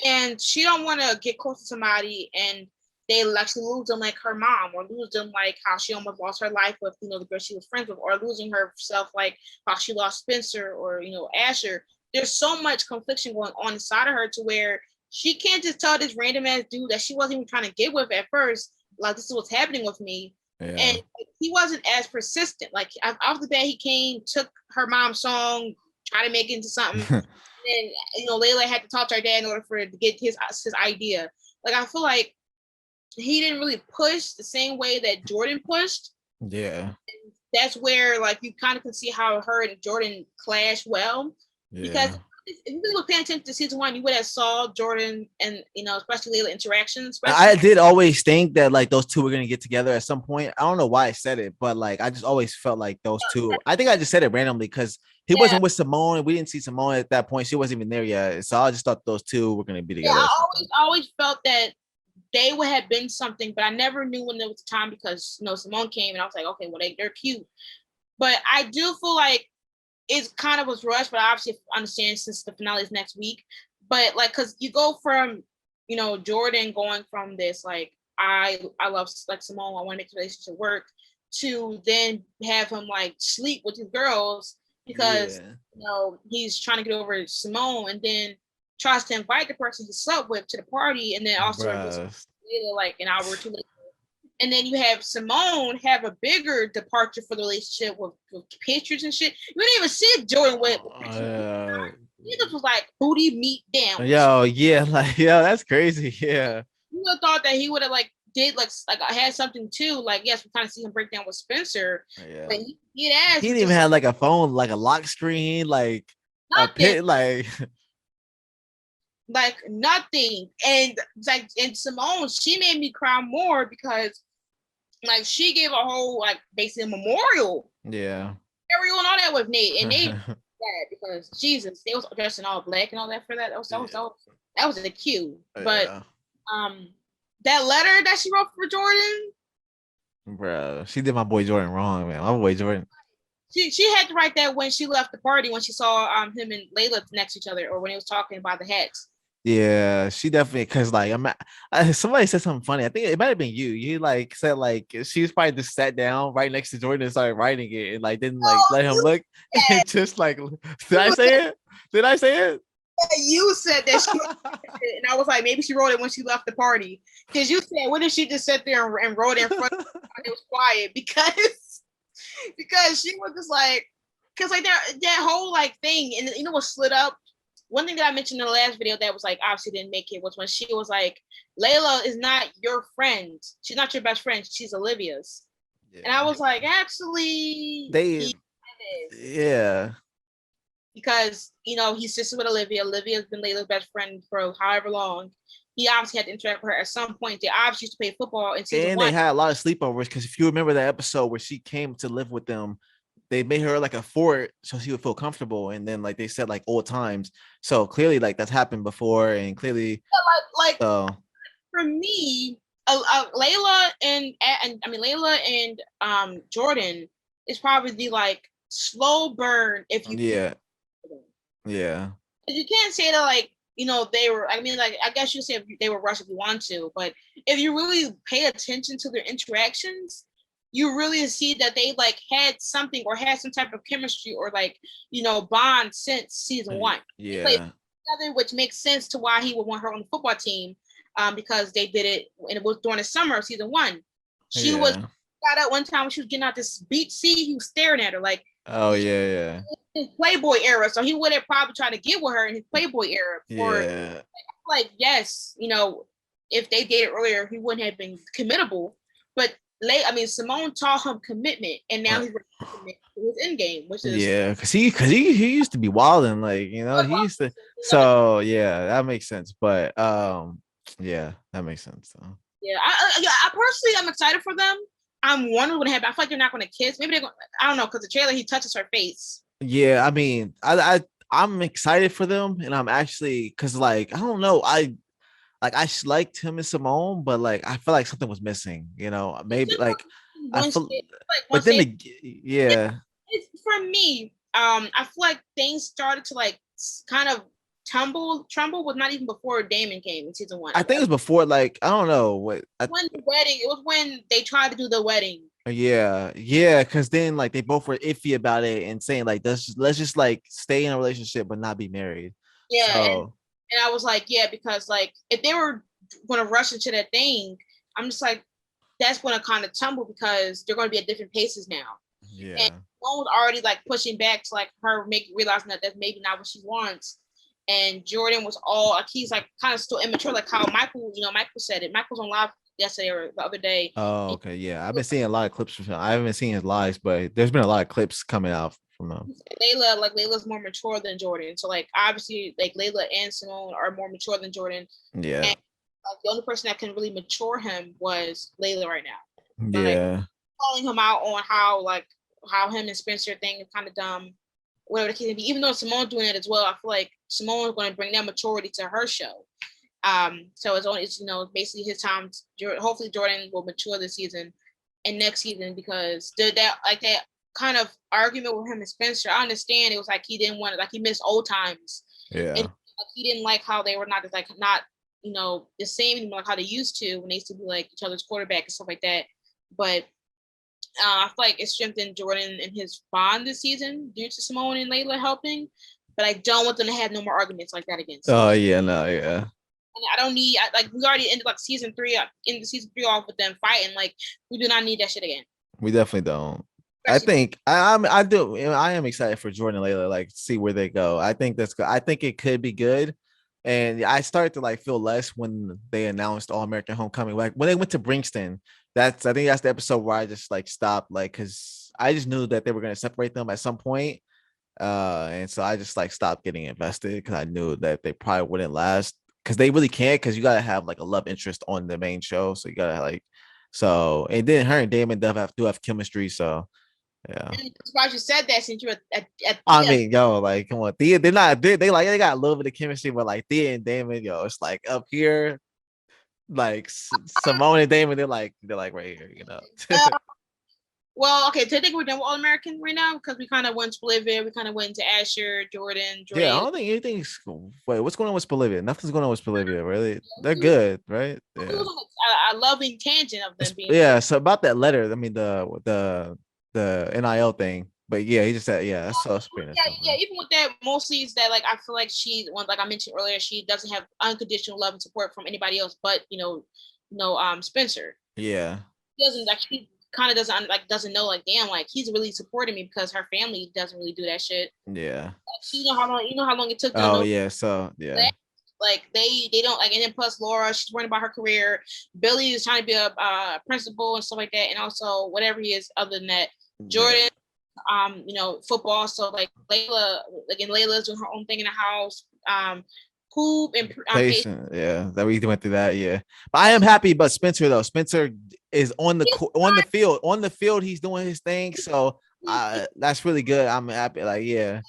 and she don't want to get close to somebody and they actually lose them like her mom, or lose them like how she almost lost her life with the girl she was friends with, or losing herself like how she lost Spencer or Asher. There's so much confliction going on inside of her to where she can't just tell this random ass dude that she wasn't even trying to get with at first, like this is what's happening with me. And Yeah. he wasn't as persistent. Like off the bat, he came, took her mom's song, tried to make it into something. And Layla had to talk to her dad in order for it to get his idea. Like I feel like he didn't really push the same way that Jordan pushed. Yeah. And that's where like you kind of can see how her and Jordan clash well. Because Yeah. if you were paying attention to season 1, you would have saw Jordan and especially Layla interaction, I especially. did always think that like those two were gonna get together at some point. I don't know why I said it, but like I just always felt like those two. I think I just said it randomly because he Yeah, wasn't with Simone. We didn't see Simone at that point. She wasn't even there yet. So I just thought those two were gonna be yeah. together at I some always point. always felt that they would have been something, but I never knew when there was time because Simone came and I was like, okay, well they're cute. But I do feel like it kind of was rushed, but I obviously understand since the finale is next week. But like, cause you go from, Jordan going from this like I love like Simone, I want to make the relationship work, to then have him like sleep with his girls because Yeah. he's trying to get over Simone, and then tries to invite the person he slept with to the party, and then also gets Bruh. later, like an hour or two later. And then you have Simone have a bigger departure for the relationship with pictures and shit. You didn't even see Jordan with pictures. He just was like booty meat down. Yo, yeah, like yo, that's crazy. Yeah. You would have thought that he would have like did like I had something too. Like yes, we kind of see him break down with Spencer, Yeah. but he asked He didn't even just have like a phone, like a lock screen, like a nothing, pit, like like nothing. And like and Simone, she made me cry more because like she gave a whole like basically a memorial yeah. burial and all that with Nate, and Nate sad because Jesus, they was dressed in all black and all that for that. That was a cue. But Yeah. um, that letter that she wrote for Jordan, Bro, she did my boy Jordan wrong, man. My boy Jordan. she had to write that when she left the party when she saw him and Layla next to each other or when he was talking about the hats. Yeah, she definitely because like somebody said something funny. I think it might have been you. You like said like she was probably just sat down right next to Jordan and started writing it and like didn't like Oh, let him you look said, and just like did I say it? Did I say it? you said that she and I was like maybe she wrote it when she left the party because you said what if she just sat there and wrote it in front of her and it was quiet because she was just like because like that whole like thing and you know what slid up. One thing that I mentioned in the last video that was like obviously didn't make it was when she was like, Layla is not your friend. She's not your best friend. She's Olivia's. And I Yeah. was like, actually, They he is. yeah. Because, you know, he's sister with Olivia. Olivia's been Layla's best friend for however long. He obviously had to interact with her at some point. They obviously used to play football in season And they one. had a lot of sleepovers because if you remember that episode where she came to live with them, they made her like a fort so she would feel comfortable. And then like they said like old times. So clearly like that's happened before and clearly Like so for me, Layla and I mean Layla and Jordan is probably the like slow burn if you yeah. Yeah. you can't say that like you know they were I mean like I guess you say they were rushed if you want to but if you really pay attention to their interactions you really see that they like had something or had some type of chemistry or like you know bond since season one they played Yeah. together which makes sense to why he would want her on the football team because they did it and it was during the summer of season one she was Yeah. got out one time when she was getting out this beach sea he was staring at her like Oh yeah, his Playboy era, so he would have probably tried to get with her in his Playboy era. For yeah. like, yes, you know, if they dated earlier, he wouldn't have been committable. But I mean, Simone taught him commitment, and now Yeah. he's ready to commit to his end game, which is Yeah, cause he used to be wilding, like he used to. So yeah, that makes sense. But yeah, that makes sense. So. yeah. I personally, I'm excited for them. I'm wondering what happened. I feel like they're not going to kiss. Maybe they're going. I don't know because the trailer he touches her face. Yeah, I mean, I'm excited for them, and I'm actually because like I don't know, I liked him and Simone, but like I feel like something was missing. Maybe like I feel, Like but once then they yeah, it's for me. I feel like things started to like kind of tremble was not even before Damon came in season one. I think it was before like I don't know what. When the wedding, it was when they tried to do the wedding. Yeah, because then like they both were iffy about it and saying like let's just like stay in a relationship but not be married. Yeah, So and I was like, yeah, because like if they were going to rush into that thing, I'm just like, that's going to kind of tumble because they're going to be at different paces now. And yeah, one was already like pushing back to like her realizing that that's maybe not what she wants. And Jordan was all like he's like kind of still immature, like how Michael said it. Michael's on live yesterday or the other day. oh okay, yeah. I've been seeing a lot of clips from him. I haven't seen his lives, but there's been a lot of clips coming out from him. Layla's more mature than Jordan. So like obviously like Layla and Simone are more mature than Jordan. Yeah, And like the only person that can really mature him was Layla right now. Like yeah, calling him out on how him and Spencer thing is kind of dumb, whatever the case may be. Even though Simone's doing it as well, I feel like Simone's going to bring that maturity to her show. So it's basically his time. Hopefully Jordan will mature this season and next season because that kind of argument with him and Spencer. I understand it was like he didn't want it, like he missed old times, and yeah, like, he didn't like how they were not the same anymore, like how they used to when they used to be like each other's quarterback and stuff like that. But I feel like it strengthened Jordan and his bond this season due to Simone and Layla helping. But I don't want them to have no more arguments like that again oh soon. yeah, no, yeah. I don't need like we already ended like season three off with them fighting. Like we do not need that shit again. We definitely don't. I Especially think I am excited for Jordan and Layla, like see where they go. I think that's good. I think it could be good. And I started to like feel less when they announced All American Homecoming. Like when they went to Brinkston, I think that's the episode where I just like stopped, like, because I just knew that they were gonna separate them at some point. And so I just like stopped getting invested because I knew that they probably wouldn't last because they really can't, because you gotta have like a love interest on the main show. So you gotta like, so and then her and Damon do have chemistry. So yeah. And I'm surprised you said that since you're at I Thea. mean, yo, like, come on, Thea, they're not, they like, they got a little bit of chemistry, but like Thea and Damon, yo, it's like up here, like Simone and Damon, they're like right here, you know. Well, okay, so I think we're done with All American right now because we kind of went to Olivia, we kind of went to Asher, Jordan, Yeah, I Dre. don't think anything's. Wait, what's going on with Bolivia? Nothing's going on with Bolivia, really. They're good, right? It Yeah, was a loving tangent of them being yeah. together. So about that letter, I mean the NIL thing, but yeah, he just said, yeah, that's so pretty nice Yeah, of yeah. him. Even with that, mostly is that like I feel like she, like I mentioned earlier, she doesn't have unconditional love and support from anybody else, but Spencer. Yeah, He doesn't like she kind of doesn't know like damn like he's really supporting me because her family doesn't really do that shit. yeah. Like, you know how long it took them Oh to yeah, so yeah, that. Like they don't like, and then plus Laura, she's worrying about her career. Billy is trying to be a principal and stuff like that, and also whatever he is other than that. yeah. Jordan, football. So like Layla, again, Layla's doing her own thing in the house. Coop and Pace. Patient, yeah, that we went through that, yeah. But I am happy about Spencer though. Spencer is on the field. He's doing his thing, so that's really good. I'm happy. Like, yeah,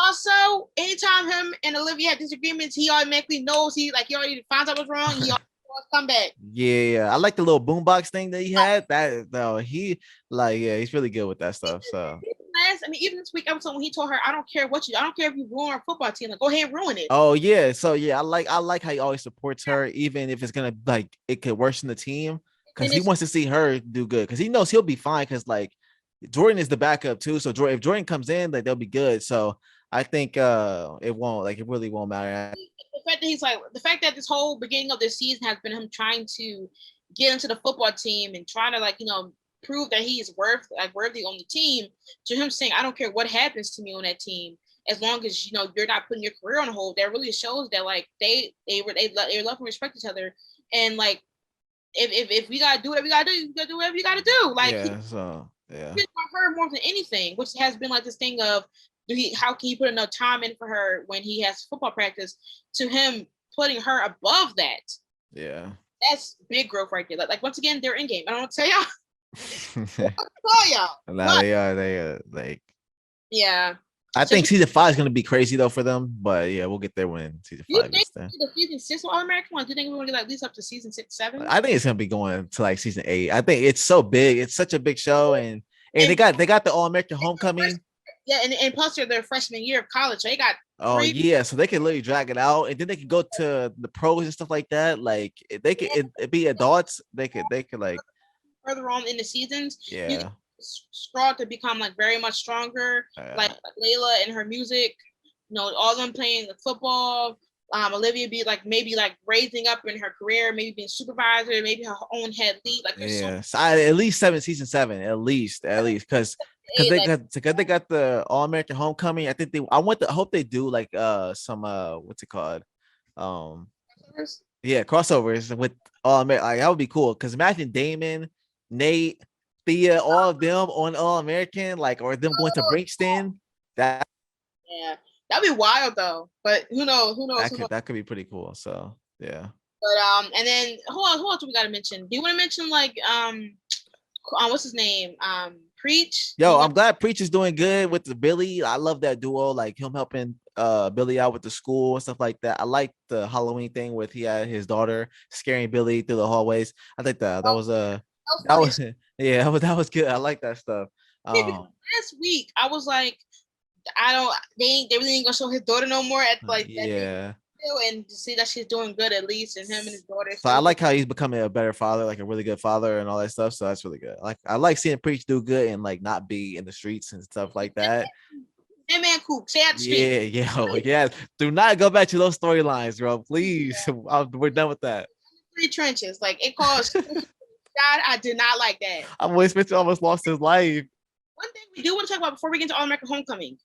Also, anytime him and Olivia had disagreements, he automatically knows he already finds out what's wrong. He always come back. yeah. I like the little boombox thing that he had. That no, he like, yeah, he's really good with that stuff. So, Even this week episode when he told her, I don't care if you ruin our football team, like go ahead and ruin it. oh yeah, so yeah, I like how he always supports her, even if it's gonna like it could worsen the team, because And he it's wants to see her do good, because he knows he'll be fine, because like Jordan is the backup too. So if Jordan comes in, like they'll be good. So I think it really won't matter. the fact that this whole beginning of this season has been him trying to get into the football team and trying to prove that he's worthy on the team, to him saying, I don't care what happens to me on that team, as long as you're not putting your career on hold. That really shows that like they love and respect each other. And like if we gotta do whatever we gotta do, you gotta do whatever you gotta do. Like Yeah, so yeah. he's about her more than anything, which has been like this thing of how can he put enough time in for her when he has football practice, to him putting her above that. Yeah. That's big growth right there. Like once again, they're in game. I don't tell y'all. Tell y'all. Nah, But they are like, yeah. I So think season 5 is gonna be crazy though for them, but yeah, we'll get there when season do you 5 think gets there. the season 6 All American one? Do you think we're gonna get at least up to season 6, 7? I think it's gonna be going to like season 8. I think it's so big. It's such a big show, and they And got the All American Homecoming. yeah, and plus they're their freshman year of college. So they got Oh three yeah, so they can literally drag it out, and then they can go to the pros and stuff like that. Like they could it be adults. They could like, further on in the seasons. You get yeah, Straw to become like very much stronger. Like Layla and her music, all of them playing the football. Olivia be like maybe like raising up in her career, maybe being supervisor, maybe her own head lead. Like there's so yeah. So at least season 7, at least, because many, like they got the All American Homecoming. I think I hope they do like some what's it called, um yeah, crossovers with All American. Like that would be cool, because imagine Damon, Nate, Thea, all of them on All American, like, or them going to Brinkston. That yeah, that'd be wild though. But who knows? that could be pretty cool. So yeah. But and then who else do we gotta mention? Do you want to mention like what's his name? Preach. Yo, I'm glad Preach is doing good with the Billy. I love that duo, like him helping Billy out with the school and stuff like that. I like the Halloween thing with he had his daughter scaring Billy through the hallways. I think that was that funny. was yeah, that was good. I like that stuff. Yeah, because last week I was like, they really ain't gonna show his daughter no more at like that big Yeah. deal, and to see that she's doing good at least, and him and his daughter. So I like how he's becoming a better father, like a really good father and all that stuff. So that's really good. Like I like seeing Preach do good and like not be in the streets and stuff like that. That man Coop, stay out the street. Yeah, yeah, yeah. Do not go back to those storylines, bro. Please. We're done with that. 3 trenches, like it caused. God, I did not like that. I'm Will Smith almost lost his life. One thing we do want to talk about before we get into All American Homecoming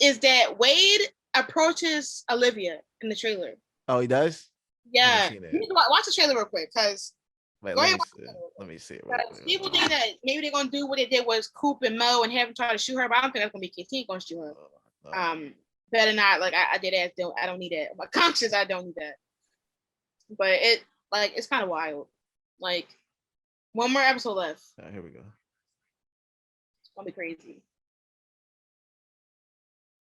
is that Wade approaches Olivia in the trailer. Oh, he does. I haven't Yeah, seen you it. need to watch the trailer real quick, because Wait, go let ahead me and watch see. the trailer real Let quick. me see it real Because quick. people think that maybe they're gonna do what they did was Coop and Mo and have him try to shoot her, but I don't think that's gonna be the case. He ain't gonna shoot her. No. Better not. Like I did ask. I don't need that. My conscience, I don't need that. But it's kind of wild. Like one more episode left. Here we go. It's gonna be crazy.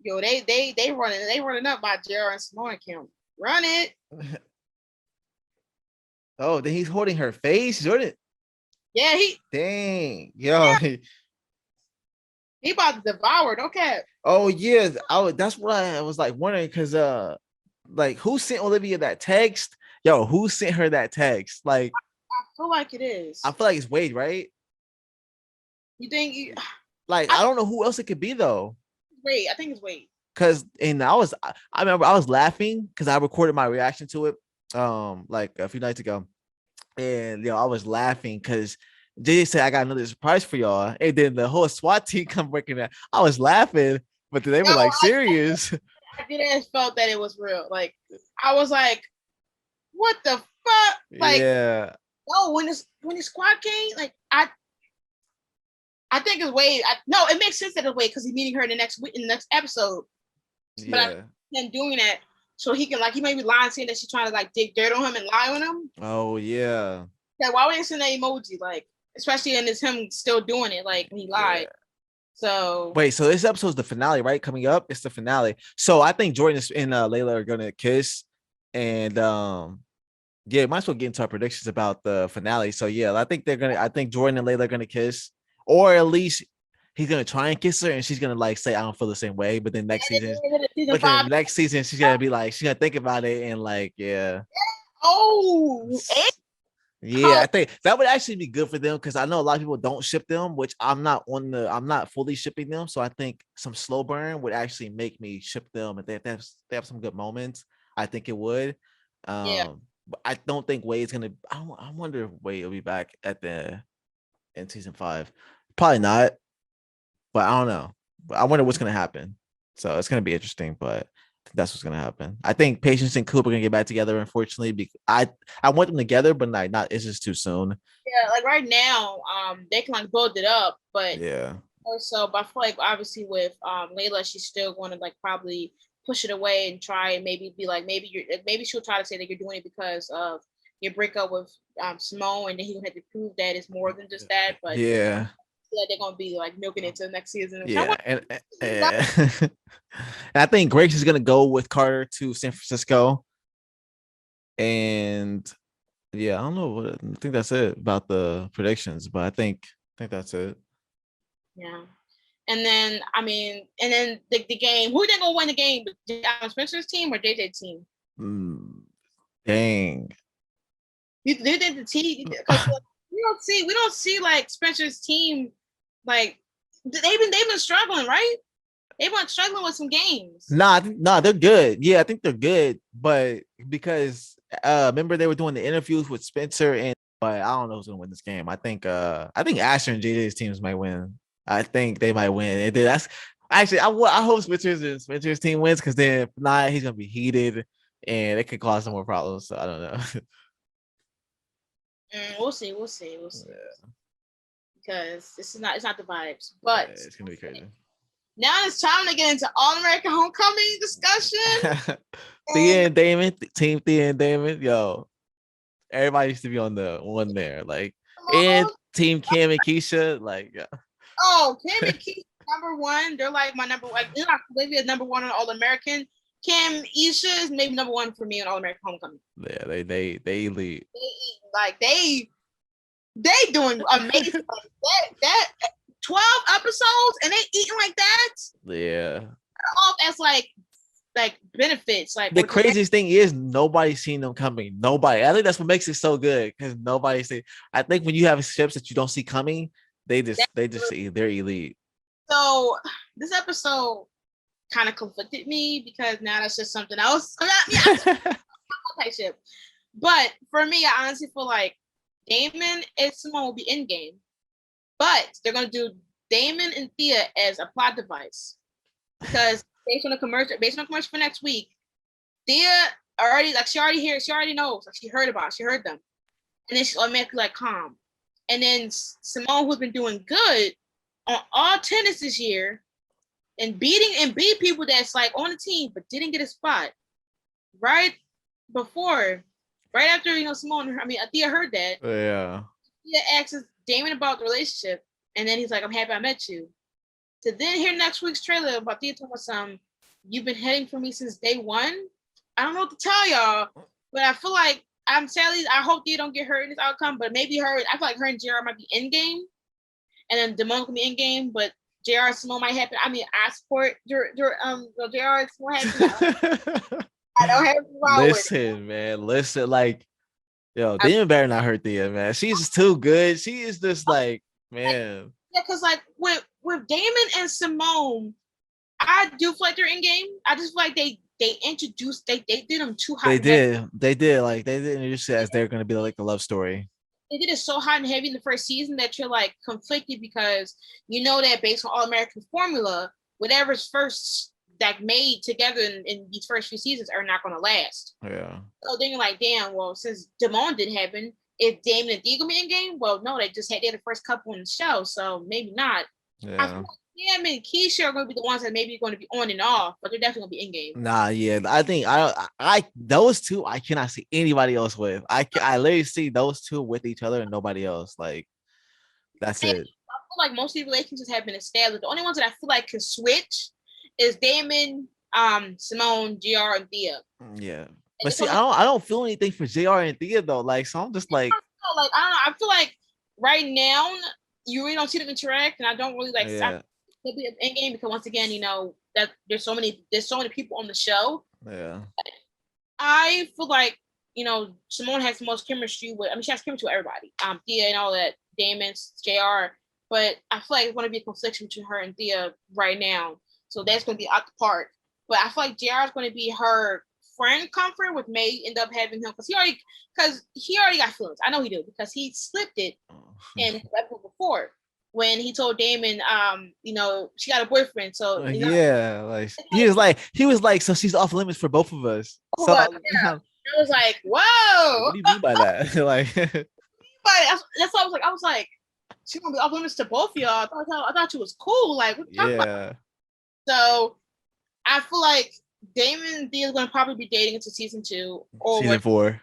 Yo, they running up by JR and Simone account. Run it. Oh, then he's holding her face. Jordan. Yeah, Dang. Yo. he about to devour it. Okay. Oh yeah. That's what I was like wondering because like who sent Olivia that text? Yo, who sent her that text? Like I feel like it I is. feel like it's Wade, right? You think you Like I I don't know who else it could be though. wait, I think it's wait. Cause and I remember I was laughing because I recorded my reaction to it like a few nights ago. And I was laughing because JJ said I got another surprise for y'all. And then the whole SWAT team come working there. I was laughing, but then they No, were like serious. I didn't felt that it was real. Like I was like, what the fuck? Like, Yeah. no, when the squad came, like I think it's Wade. No, it makes sense that it's Wade because he's meeting her in the next episode. But I Yeah. think doing that so he can, like, he may be lying, saying that she's trying to like dig dirt on him and lie on him. Oh yeah. Yeah, why would they send that emoji? Like, especially in this him still doing it, like when he Yeah. lied. So Wait, so this episode's the finale, right? Coming up, it's the finale. So I think Jordan and Layla are gonna kiss, and yeah, might as well get into our predictions about the finale. So yeah, I think Jordan and Layla are gonna kiss, or at least he's gonna try and kiss her, and she's gonna like say I don't feel the same way. season But then five. next season she's gonna be like she's gonna think about it and like yeah. Oh, Yeah, I think that would actually be good for them because I know a lot of people don't ship them, which I'm not fully shipping them. So I think some slow burn would actually make me ship them and they have some good moments. I think it would. yeah. But I don't think Wade's gonna I wonder if Wade will be back in season 5. Probably not, but I don't know. But I wonder what's gonna happen. So it's gonna be interesting, but that's what's gonna happen. I think Patience and Coop are gonna get back together. Unfortunately, because I want them together, but like not. It's just too soon. Yeah, like right now, they can like build it up, but Yeah, also, but I feel like obviously with Layla, she's still going to like probably push it away and try and maybe be like maybe she'll try to say that you're doing it because of your breakup with Simone, and then he gonna have to prove that it's more than just that. But yeah, yeah, they're gonna be like milking it to the next season. Which I yeah, want. and I think Grace is gonna go with Carter to San Francisco, and yeah, I don't know. I think that's it about the predictions, but I think that's it. Yeah. And then I mean, and then the game. Who they gonna win the game? Spencer's team or JJ's team? Mm, dang. You think the team? Because we don't see like Spencer's team. Like they've been struggling, right? They've been struggling with some games. Nah, they're good. Yeah, I think they're good, but because remember they were doing the interviews with Spencer and but I don't know who's gonna win this game. I think Asher and JJ's teams might win. I think they might win. And then that's actually I hope Spencer's team wins because then if not, he's gonna be heated and it could cause some more problems. So I don't know. We'll see. We'll see. We'll see. Yeah, Because it's not the vibes. But it's gonna be crazy. now it's time to get into All American Homecoming discussion. Thea And and Damon, Team Thea and Damon, yo, everybody used to be on the one there, like, and Team Cam and Keisha, like, yeah. oh, Kim and Keith number 1. They're like my number. Like Olivia is number 1 on All American. Kim, Isha is maybe number 1 for me on All American Homecoming. Yeah, they elite. They doing amazing. That 12 episodes and they eating like that. Yeah. Off as like benefits. Like The craziest thing is nobody's seen them coming. Nobody. I think that's what makes it so good because nobody see. I think when you have ships that you don't see coming, they're elite. So this episode kind of conflicted me because now that's just something else. Type ship. But for me, I honestly feel like Damon and Simone will be in game, but they're gonna do Damon and Thea as a plot device because based on the commercial for next week, Thea already like she already knows. Like she heard them. And then she's automatically like calm. And then Simone, who's been doing good on all tennis this year and beat people that's like on the team but didn't get a spot right before, right after Simone. I mean, Athea heard that. Yeah. Athea asks Damon about the relationship, and then he's like, "I'm happy I met you." To then hear next week's trailer about Athea talking about some, "You've been heading for me since day one." I don't know what to tell y'all, but I feel like I hope they don't get hurt in this outcome, but maybe her. I feel like her and JR might be in game, and then Damone can be in game, but JR and Simone might happen. I mean, I support JR and Simone happen. I don't have a problem with it. Listen, man. Listen, like, yo, I, Damon better not hurt Thea, man. She's just too good. She is just like, man. yeah, because like with Damon and Simone, I do feel like they're in game. I just feel like they introduced they did them too hot They and heavy. did. They did. Like, they did introduce it as they're gonna be like a love story. They did it so hot and heavy in the first season that you're like conflicted because you know that based on All American formula, whatever's first like made together in these first few seasons are not going to last. Yeah. So then you're like, damn. Well, since Damone didn't happen, if Damon and Deagle in game, well, no, they just had their first couple in the show, so maybe not. I feel Yeah. like Damon and Keisha are going to be the ones that maybe going to be on and off, but they're definitely going to be in game. Nah, yeah. I think I those two I cannot see anybody else with. I literally see those two with each other and nobody else. Like, that's And I it. feel like most of the relationships have been established. The only ones that I feel like can switch is Damon, Simone, GR, and Thea. Yeah. And But it's see, only I don't feel anything for JR and Thea though. Like, so I'm just like, like I don't know. I feel like right now you really don't see them interact, and I don't really like. I yeah, could be in game because once again, that there's so many people on the show. yeah. I feel like Simone has the most chemistry with. I mean, she has chemistry with everybody. Thea and all that, Damon, Jr. But I feel like it's going to be a confliction between her and Thea right now. So that's going to be out the park. But I feel like Jr. is going to be her friend comfort, with May end up having him because he already got feelings. I know he do because he slipped it in the episode before when he told Damon, she got a boyfriend. So Yeah, like he was like, so she's off limits for both of us. So yeah. I was like, whoa. what do you mean by that? Like, But that's what I was like, she's gonna be off limits to both of y'all. I thought she was cool. Like, what you talking about? yeah, So I feel like Damon and Thea is gonna probably be dating into season 2, or season 4.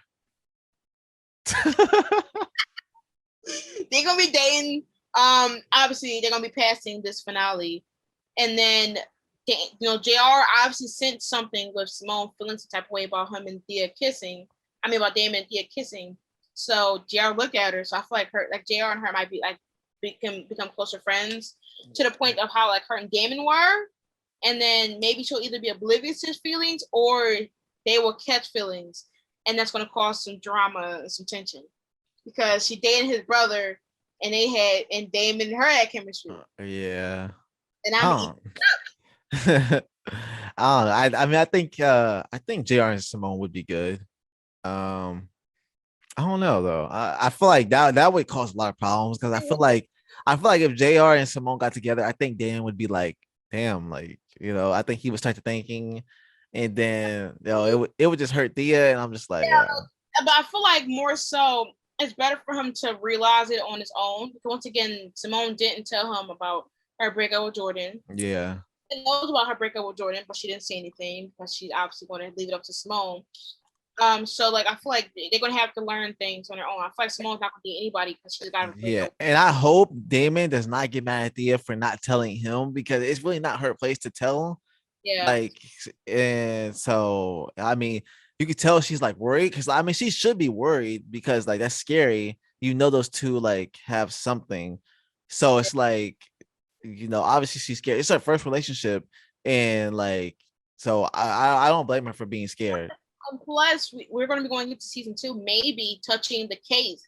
they're gonna be dating. Obviously they're gonna be passing this finale, and then JR obviously sent something with Simone feeling some type of way about him and Thea kissing. I mean, about Damon and Thea kissing. So JR look at her. So I feel like JR and her might be like become closer friends to the point of how like her and Damon were, and then maybe she'll either be oblivious to his feelings or they will catch feelings, and that's gonna cause some drama and some tension because she dated his brother, and Damon and her had chemistry. Yeah. And I'm I don't know. I mean, I think JR and Simone would be good. I don't know though. I feel like that would cause a lot of problems because I feel like if JR and Simone got together, I think Dan would be like, damn, like, I think he would start to thinking, and then it would just hurt Thea, and I'm just like, but I feel like more so it's better for him to realize it on his own. Because once again, Simone didn't tell him about her breakup with Jordan. yeah. She knows about her breakup with Jordan, but she didn't say anything because she's obviously going to leave it up to Simone. So like I feel like they're gonna have to learn things on their own. I feel like Simone's not gonna be anybody because she's got a Yeah, breakup. and I hope Damon does not get mad at Thea for not telling him because it's really not her place to tell. Yeah, Like, and so I mean, you could tell she's like worried because I mean she should be worried because like that's scary. Those two like have something, so it's like obviously she's scared. It's her first relationship, and like so I don't blame her for being scared. plus we're gonna be going into season 2, maybe touching the case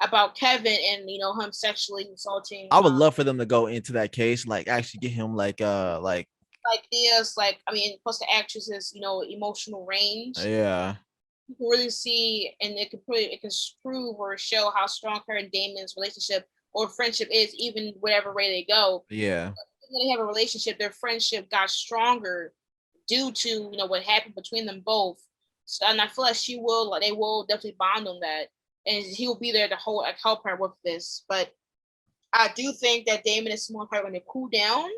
about Kevin and him sexually assaulting. I would love for them to go into that case, like actually get him Like this, like I mean, plus the actress's emotional range. yeah. You can really see, and it can prove or show how strong her and Damon's relationship or friendship is, even whatever way they go. Yeah. When they have a relationship, their friendship got stronger due to what happened between them both. So, and I feel like she will, like, they will definitely bond on that, and he will be there to help her with this. But I do think that Damon and Simone are going to cool down,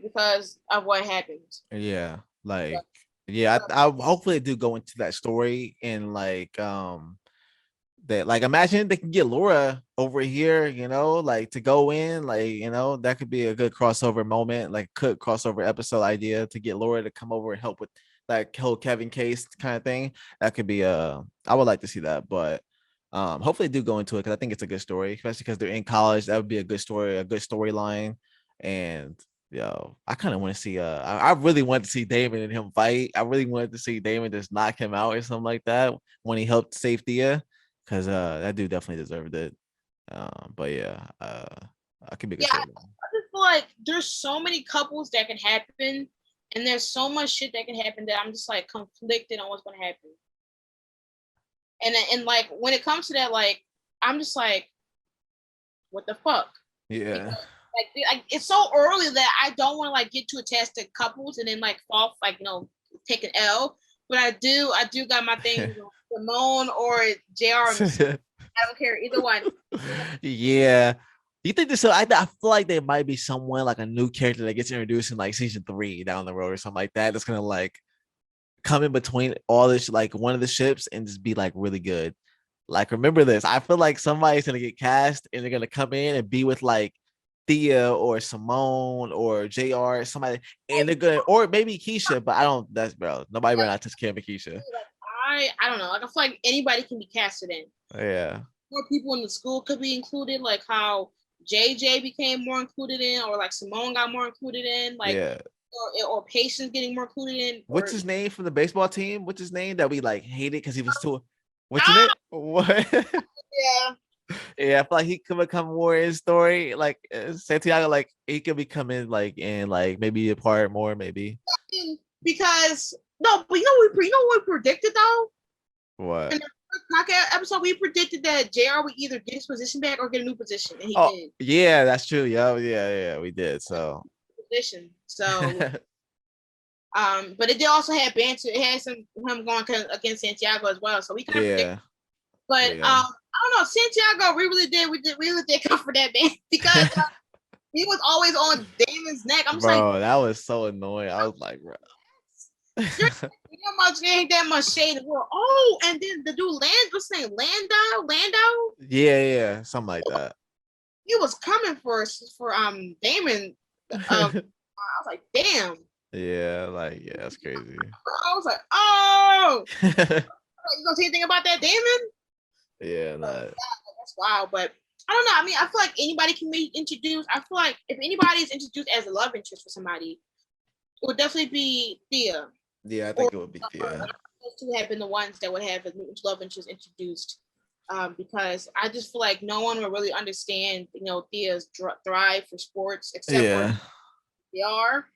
because of what happened. Yeah, like But, yeah, I hopefully do go into that story and like that, like, imagine they can get Laura over here, like to go in, like, that could be a good crossover moment, like could crossover episode idea to get Laura to come over and help with like whole Kevin case kind of thing. That could be I would like to see that, but hopefully do go into it because I think it's a good story, especially because they're in college. That would be a good story, a good storyline. And I kind of want to see I really want to see Damon and him fight. I really wanted to see Damon just knock him out or something like that when he helped save Thea, because that dude definitely deserved it. But yeah, I could be a good yeah, I story. just feel like there's so many couples that can happen, and there's so much shit that can happen that I'm just like conflicted on what's going to happen. And like when it comes to that, like I'm just like, what the fuck? Yeah. Because like it's so early that I don't want to like get too attached to couples and then like fall, like, take an L. But I do got my things on Simone or JR. I don't care either one. Yeah. You think this? So I feel like there might be someone like a new character that gets introduced in like season 3 down the road or something like that. That's gonna like come in between all this, like one of the ships, and just be like really good. Like, remember this. I feel like somebody's gonna get cast and they're gonna come in and be with like Thea or Simone or JR, somebody, and they're gonna, or maybe Keisha, but I don't. That's bro. Nobody better not touch Cam and Keisha. Like I don't know. Like I feel like anybody can be casted in. Yeah. More people in the school could be included, like how JJ became more included in, or like Simone got more included in, like, Yeah. or Patience getting more included in, What's or his name from the baseball team? What's his name that we like hated because he was too? What's his ah, name? What? yeah. Yeah, I feel like he could become more in his story. Like Santiago, like he could become in like and like maybe a part more, maybe. Because no, but you know what we predicted though? What? In the first podcast episode, we predicted that JR would either get his position back or get a new position, and he Oh, did. yeah, that's true. Yeah, we did. So Position. So, but it did also have banter. It had some him going against Santiago as well. So we kind of predicted. yeah, But yeah. I don't know. Santiago, we really did come for that man because he was always on Damon's neck. I'm just like, Bro, that was so annoying. I was like, bro. you're ain't that much shade in the world. Oh, and then the dude what's his name? Landau. Yeah, something like that. He was coming for Damon. I was like, damn. Yeah, like yeah, that's crazy. I was like, oh, you gonna say anything about that, Damon? Yeah, nah. That's wild, but I don't know. I mean, I feel like anybody can be introduced. I feel like if anybody is introduced as a love interest for somebody, it would definitely be Thea. Yeah, I Or think it would be yeah. those two have been the ones that would have a love interest introduced. Because I just feel like no one will really understand, Thea's thrive for sports except for Yeah. they are,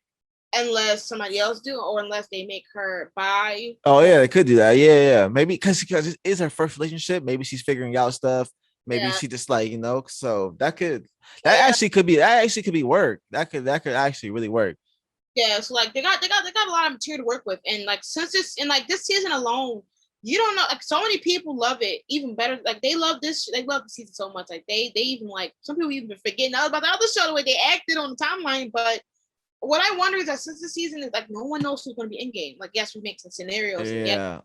unless somebody else do, or unless they make her bi. Oh Or yeah, they could do that. Yeah. Maybe because it is her first relationship. Maybe she's figuring out stuff. Maybe yeah, she just like So yeah, that actually could be work. That could actually really work. yeah. So like they got a lot of material to work with, and like since this season alone, you don't know, like so many people love it even better. Like they love the season so much. Like they even like some people even forgetting about the other show the way they acted on the timeline, but what I wonder is that since the season is like no one knows who's going to be in game. Like yes, we make some scenarios, and yes,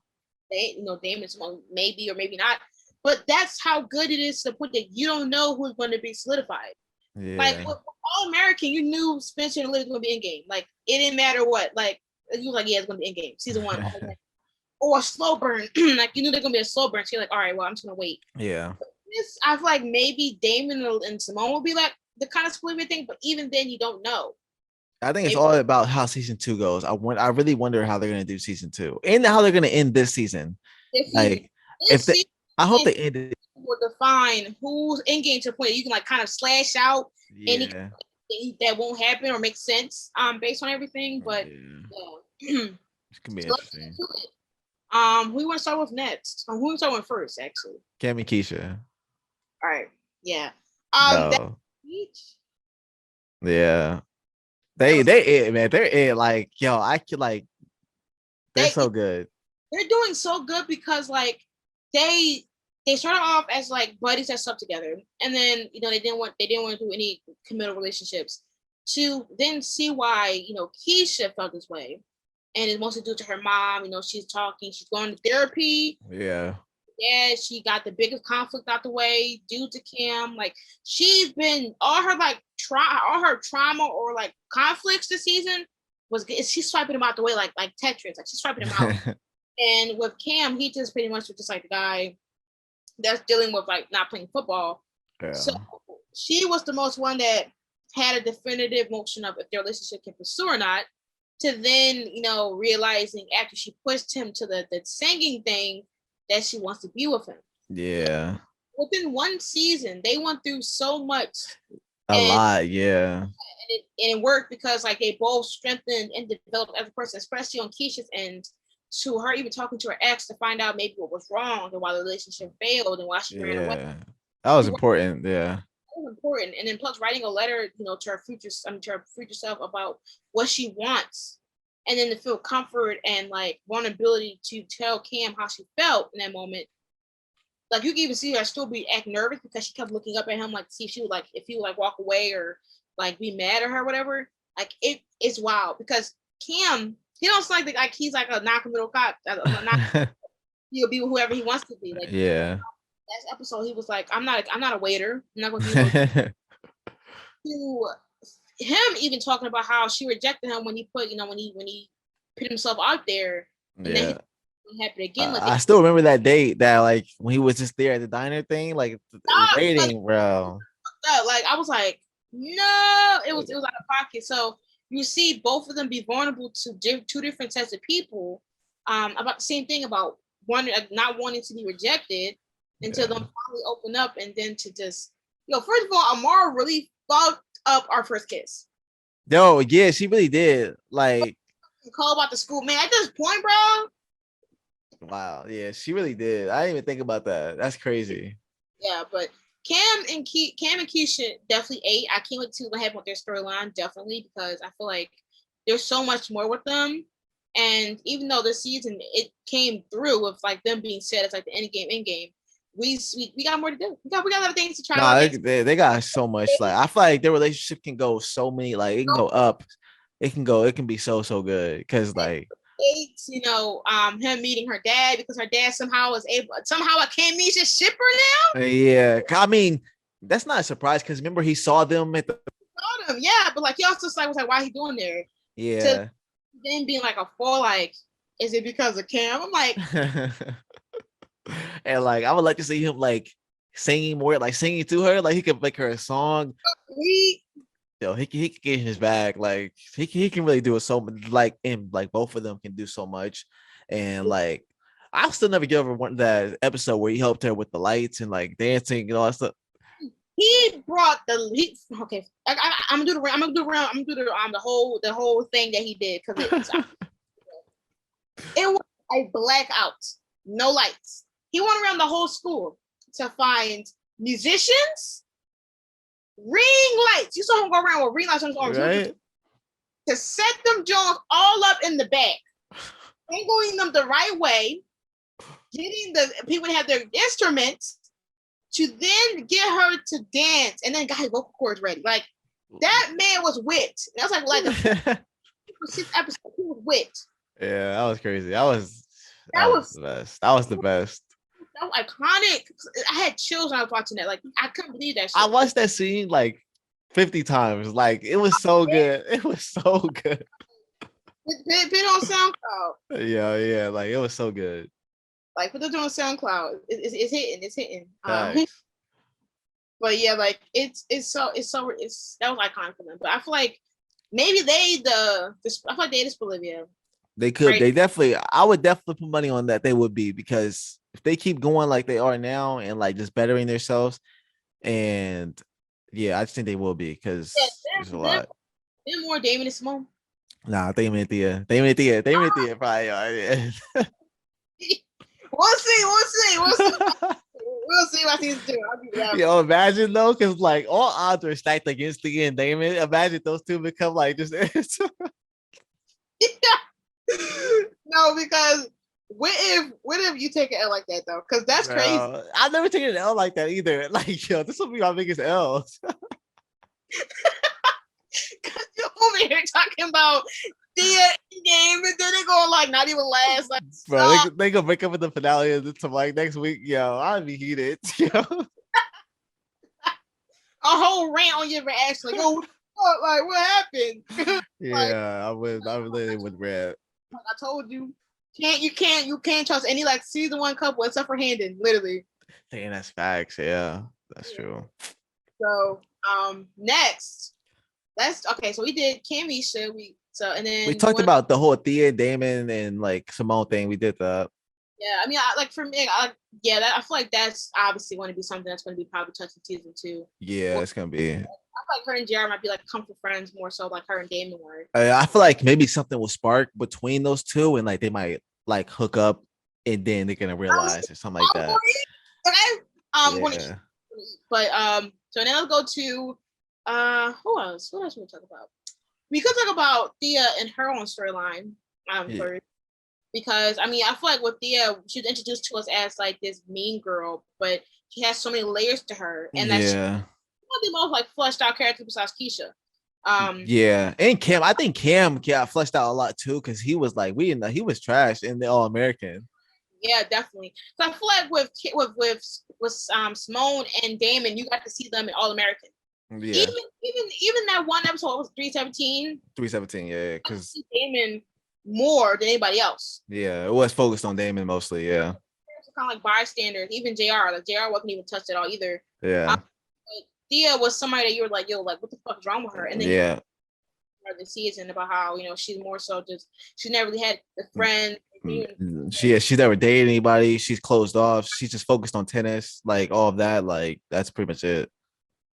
Yeah, Damon's maybe or maybe not, but that's how good it is to put that you don't know who's going to be solidified. Like yeah, with All American, you knew Spencer and Olivia was going to be in game. Like it didn't matter what. Like you was like, yeah, it's going to be in game. Season one, or a slow burn. Like you knew they're going to be a slow burn. So you're like, all right, well, I'm just going to wait. yeah. This, I feel like maybe Damon and Simone will be like the kind of split thing, but even then, you don't know. I think it's Maybe all about how season 2 goes. I really wonder how they're gonna do season 2 and how they're gonna end this season. if Like if they, season I hope they end it. will define who's in game to the point that you can like kind of slash out any Yeah, that won't happen or make sense based on everything. But yeah. yeah. It can be So let's get interesting. to it. Who we want to start with next? Who we start with first, actually? Cam and Keisha. All right. Yeah. That No. speech. Yeah. That They was they it, man. They're it. Like yo, I could like they're they so good. they're doing so good because like they started off as like buddies that slept together, and then they didn't want to do any committal relationships. To then see why Keisha felt this way, and it's mostly due to her mom. She's talking, she's going to therapy. Yeah. Yeah, she got the biggest conflict out the way due to Cam. Like she's been all her like all her trauma or like conflicts this season she's swiping them out the way like Tetris. Like she's swiping them out. And with Cam, he just pretty much was just like the guy that's dealing with like not playing football. Yeah. So she was the most one that had a definitive motion of if their relationship can pursue or not. To then, realizing after she pushed him to the singing thing that she wants to be with him. Yeah. Within one season, they went through so much. A lot, yeah. And it worked because like they both strengthened and developed as a person, especially on Keisha's end, to her even talking to her ex to find out maybe what was wrong and why the relationship failed and why she ran away. That was important, yeah. That was important. And then plus writing a letter, to her future self about what she wants. And then to feel comfort and like vulnerability to tell Cam how she felt in that moment. Like you can even see her still be act nervous because she kept looking up at him like to see if she would like if he would like walk away or like be mad at her or whatever. Like it's wild because Cam, he don't seem like he's like a non-committal cop. He'll be whoever he wants to be. Like last episode, he was like, I'm not a waiter. I'm not gonna be to him even talking about how she rejected him when he put when he put himself out there. And then he happened again. I still remember that date that like when he was just there at the diner thing, like waiting, bro. Like I was like, no, it was out of pocket. So you see both of them be vulnerable to two different sets of people about the same thing about not wanting to be rejected until them finally open up and then to just first of all, Amara really fucked up our first kiss. Yo, yeah, she really did. Like call about the school, man. At this point, bro. Wow, yeah, she really did. I didn't even think about that. That's crazy. Yeah, but Cam and Keisha definitely ate. I can't wait to see what happens with their storyline, definitely, because I feel like there's so much more with them. And even though this season it came through with like them being said as like the end game, we got more to do. We got other things to try. Nah, they got so much. Like I feel like their relationship can go so many. Like it can go up. It can be so good because like. Him meeting her dad because her dad somehow Cam Misha's shipper now. Yeah, I mean that's not a surprise because remember he saw them at the. Yeah, but like he also was like, why he doing there? Yeah. To then being like a fool, like, is it because of Cam? I'm like, and like I would like to see him like singing more, like singing to her, like he could make her a song. He can get in his bag. Like he can really do it so like and like both of them can do so much. And like I'll still never get over that episode where he helped her with the lights and like dancing and all that stuff. He brought okay. I'm gonna do the whole thing that he did because it was a blackout, no lights. He went around the whole school to find musicians. Ring lights. You saw him go around with ring lights on his arms. Right. To set them Jones all up in the back, angling them the right way, getting the people to have their instruments to then get her to dance, and then got his vocal cords ready. Like that man was wit. That was like the 6th episode. He was wit. Yeah, that was crazy. That was the best. That was the best. That was iconic. I had chills when I was watching that. Like I couldn't believe that shit. I watched that scene like 50 times. Like it was so good. It was so good. Been on SoundCloud. Yeah. Like it was so good. Like put it on SoundCloud. It's hitting. But yeah, like it's that was iconic for them. But I feel like maybe I feel like they just Olivia. They could. Right? They definitely. I would definitely put money on that. They would be because if they keep going like they are now and like just bettering themselves, and yeah, I just think they will be because there's a lot. Then more Damon and Simone. Nah, Damon and Thea probably are. Yeah. We'll see. We'll see what he's doing. Yo, imagine though, because like all odds are stacked against Thea and Damon. Imagine those two become like just. No, because What if you take an L like that though? Because that's crazy. Bro, I've never taken an L like that either. Like, yo, this will be my biggest L's. Because you're over here talking about the game, and then they go like not even last. Like, Bro, stop. they gonna break up in the finale to like next week. Yo, I'd be heated. Yo. A whole rant on your reaction, like, oh, what, like what happened? Like, Yeah, I really would rap. like I told you, you can't trust any like season one couple except for Handon, literally. Damn, that's facts. Yeah, that's Yeah. true. So next, that's okay. So we did Camisha, and We then you talked want about the whole Thea, Damon, and like Simone thing. We did that. yeah. I mean, like for me, I feel like that's obviously going to be something that's going to be probably touched in season two. Yeah, More, it's gonna be. I feel like her and JR might be like comfort friends more so like her and Damon were. I feel like maybe something will spark between those two, and like they might like hook up, and then they're gonna realize or something like that. Okay. I'm going to Yeah. but so now let's go to who else? What else we talk about? We could talk about Thea and her own storyline Yeah. first. Because I mean, I feel like with Thea, she was introduced to us as like this mean girl, but she has so many layers to her, and that's Yeah. one of the most like fleshed out characters besides Keisha. Um, Yeah. And Cam, I think Cam got fleshed out a lot too, because he was like, he was trash in the All American. yeah, definitely. So I feel like with Simone and Damon, you got to see them in All American. Yeah. Even that one episode was 317. 317, yeah, because Damon more than anybody else. yeah, it was focused on Damon mostly, yeah. Kind of like bystanders. Even JR, like JR wasn't even touched at all either. Yeah. Thea was somebody that you were like, yo, like what the fuck is wrong with her? And then yeah. The season about how she's more so just she never really had a friend. She's never dated anybody. She's closed off. She's just focused on tennis, like all of that. Like that's pretty much it.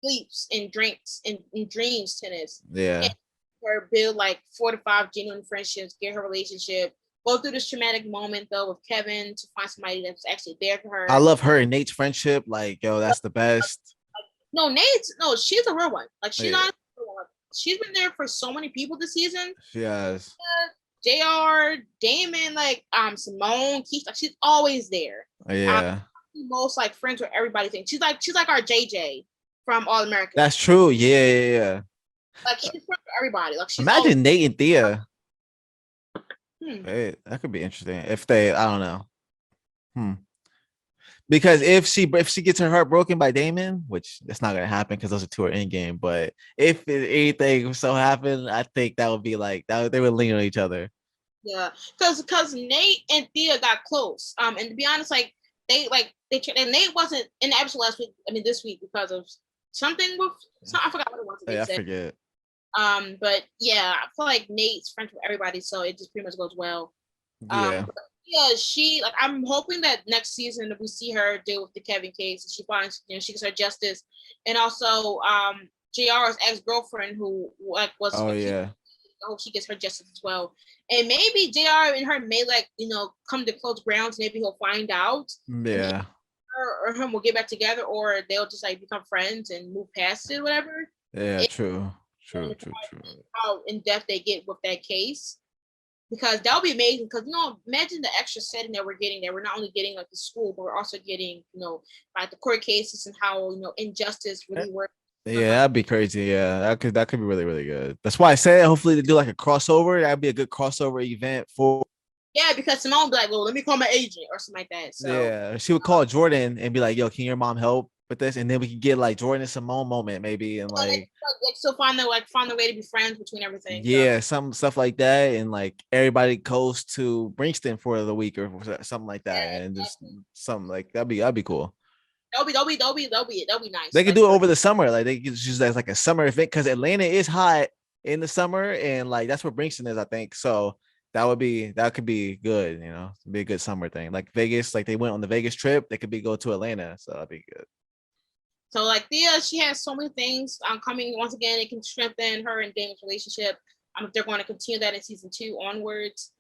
Sleeps and drinks and dreams tennis. Yeah. And her build like 4 to 5 genuine friendships, get her relationship, go through this traumatic moment though with Kevin to find somebody that's actually there for her. I love her and Nate's friendship. Like, yo, that's the best. No, she's a real one. Like she's not. She's been there for so many people this season. Yes. JR, Damon, like Simone, Keith, like she's always there. Yeah. Most like friends with everybody. Thing. She's like our JJ from All American. That's true. Yeah. Like she's friends with everybody. Like she's imagine always... Nate and Thea. Hey, that could be interesting. If they, I don't know. Because if she gets her heart broken by Damon, which it's not gonna happen because those are two are in game, but if anything so happened, I think that would be like that they would lean on each other. Yeah, because Nate and Thea got close. And to be honest, like they and Nate wasn't in the episode last week. I mean this week because of something with I forgot what it was. I forget. But yeah, I feel like Nate's friends with everybody, so it just pretty much goes well. Yeah. She like I'm hoping that next season we see her deal with the Kevin case and she finds she gets her justice, and also JR's ex-girlfriend who like was yeah. I hope she gets her justice as well, and maybe JR and her may like come to close grounds. Maybe he'll find out. Yeah. Her or him will get back together, or they'll just like become friends and move past it, whatever. Yeah, true. How in depth they get with that case. Because that would be amazing. Because imagine the extra setting that we're getting. That we're not only getting like the school, but we're also getting like the court cases and how injustice really works. Yeah, that'd be crazy. Yeah, that could be really really good. That's why I said hopefully they do like a crossover. That'd be a good crossover event for. Yeah, because Simone would be like, well, let me call my agent or something like that. So yeah, she would call Jordan and be like, "Yo, can your mom help with this?" And then we could get like Jordan and Simone moment maybe, and like still find a way to be friends between everything. Yeah, some stuff like that, and like everybody goes to Brinkston for the week or something like that, and just something like that'd be cool. That'll be nice. They could do it over the summer, like they could use that as like a summer event because Atlanta is hot in the summer, and like that's where Brinkston is, I think. So that could be good, be a good summer thing. Like Vegas, like they went on the Vegas trip, they could go to Atlanta, so that'd be good. So like Thea, she has so many things coming. Once again, it can strengthen her and Damon's relationship. They're going to continue that in season 2 onwards.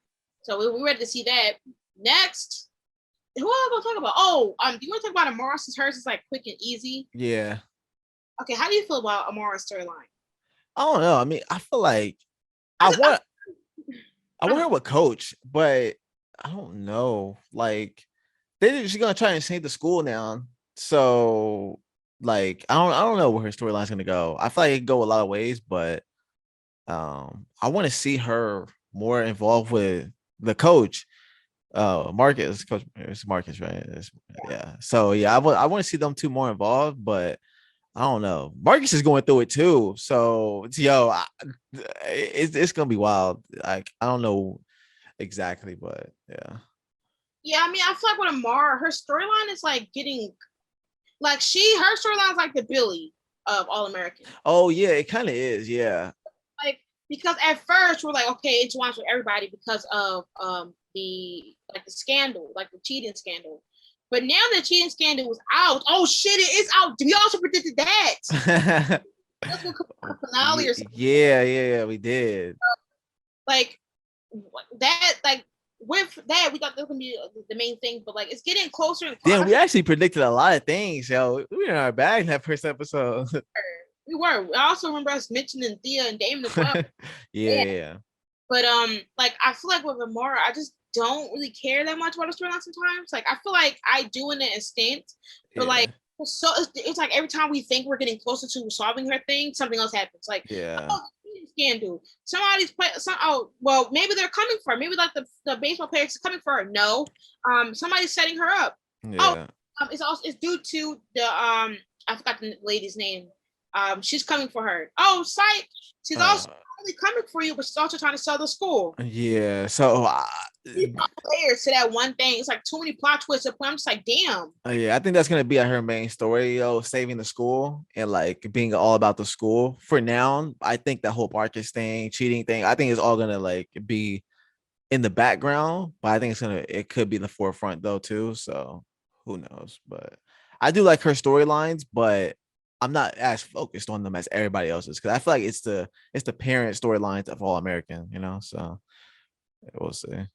So we're ready to see that. Next, who am I going to talk about? Oh, do you want to talk about Amara since hers is like quick and easy? Yeah. Okay, how do you feel about Amara's storyline? I don't know. I mean, I feel like I want her with Coach, but I don't know. Like she's gonna try and save the school now. So like I don't know where her storyline's gonna go. I feel like it could go a lot of ways, but I want to see her more involved with the coach. Marcus, Coach, it's Marcus, right? Yeah. So yeah, I want to see them two more involved, but I don't know. Marcus is going through it too. So it's gonna be wild. Like I don't know exactly, but yeah. Yeah, I mean, I feel like with Amara, her storyline is like getting like her storyline is like the Billy of All American. Oh yeah, it kind of is. Yeah. Like because at first we're like, okay, it's one for everybody because of the scandal, like the cheating scandal. But now the cheating scandal was out. Oh shit, it is out. We also predicted that. That's what finale or something. Yeah, we did. Like that, like with that, we thought that was gonna be the main thing, but like it's getting closer and Damn, closer. we actually predicted a lot of things, yo. We were in our bag in that first episode. We were. I also remember us mentioning Thea and Damon as well. Yeah. Yeah. But like I feel like with Amara, I just don't really care that much about the storyline sometimes. Like I feel like I do in an instinct, but like Yeah. so it's like every time we think we're getting closer to solving her thing, something else happens. Like Yeah. oh, scandal. Somebody's play. Oh, well, maybe they're coming for her. Maybe like the baseball players are coming for her. No, somebody's setting her up. Oh, Yeah. it's due to the I forgot the lady's name. She's coming for her. Oh, sight. She's also Uh, coming for you, but she's also trying to sell the school. yeah. So Players to that one thing. It's like too many plot twists. I'm just like, damn. yeah, I think that's gonna be her main story, yo, saving the school and like being all about the school. For now, I think that whole Marcus thing, cheating thing, I think it's all gonna like be in the background, but I think it could be in the forefront though too. So who knows? But I do like her storylines, but I'm not as focused on them as everybody else's because I feel like it's the parent storylines of All American, you know. So we'll see.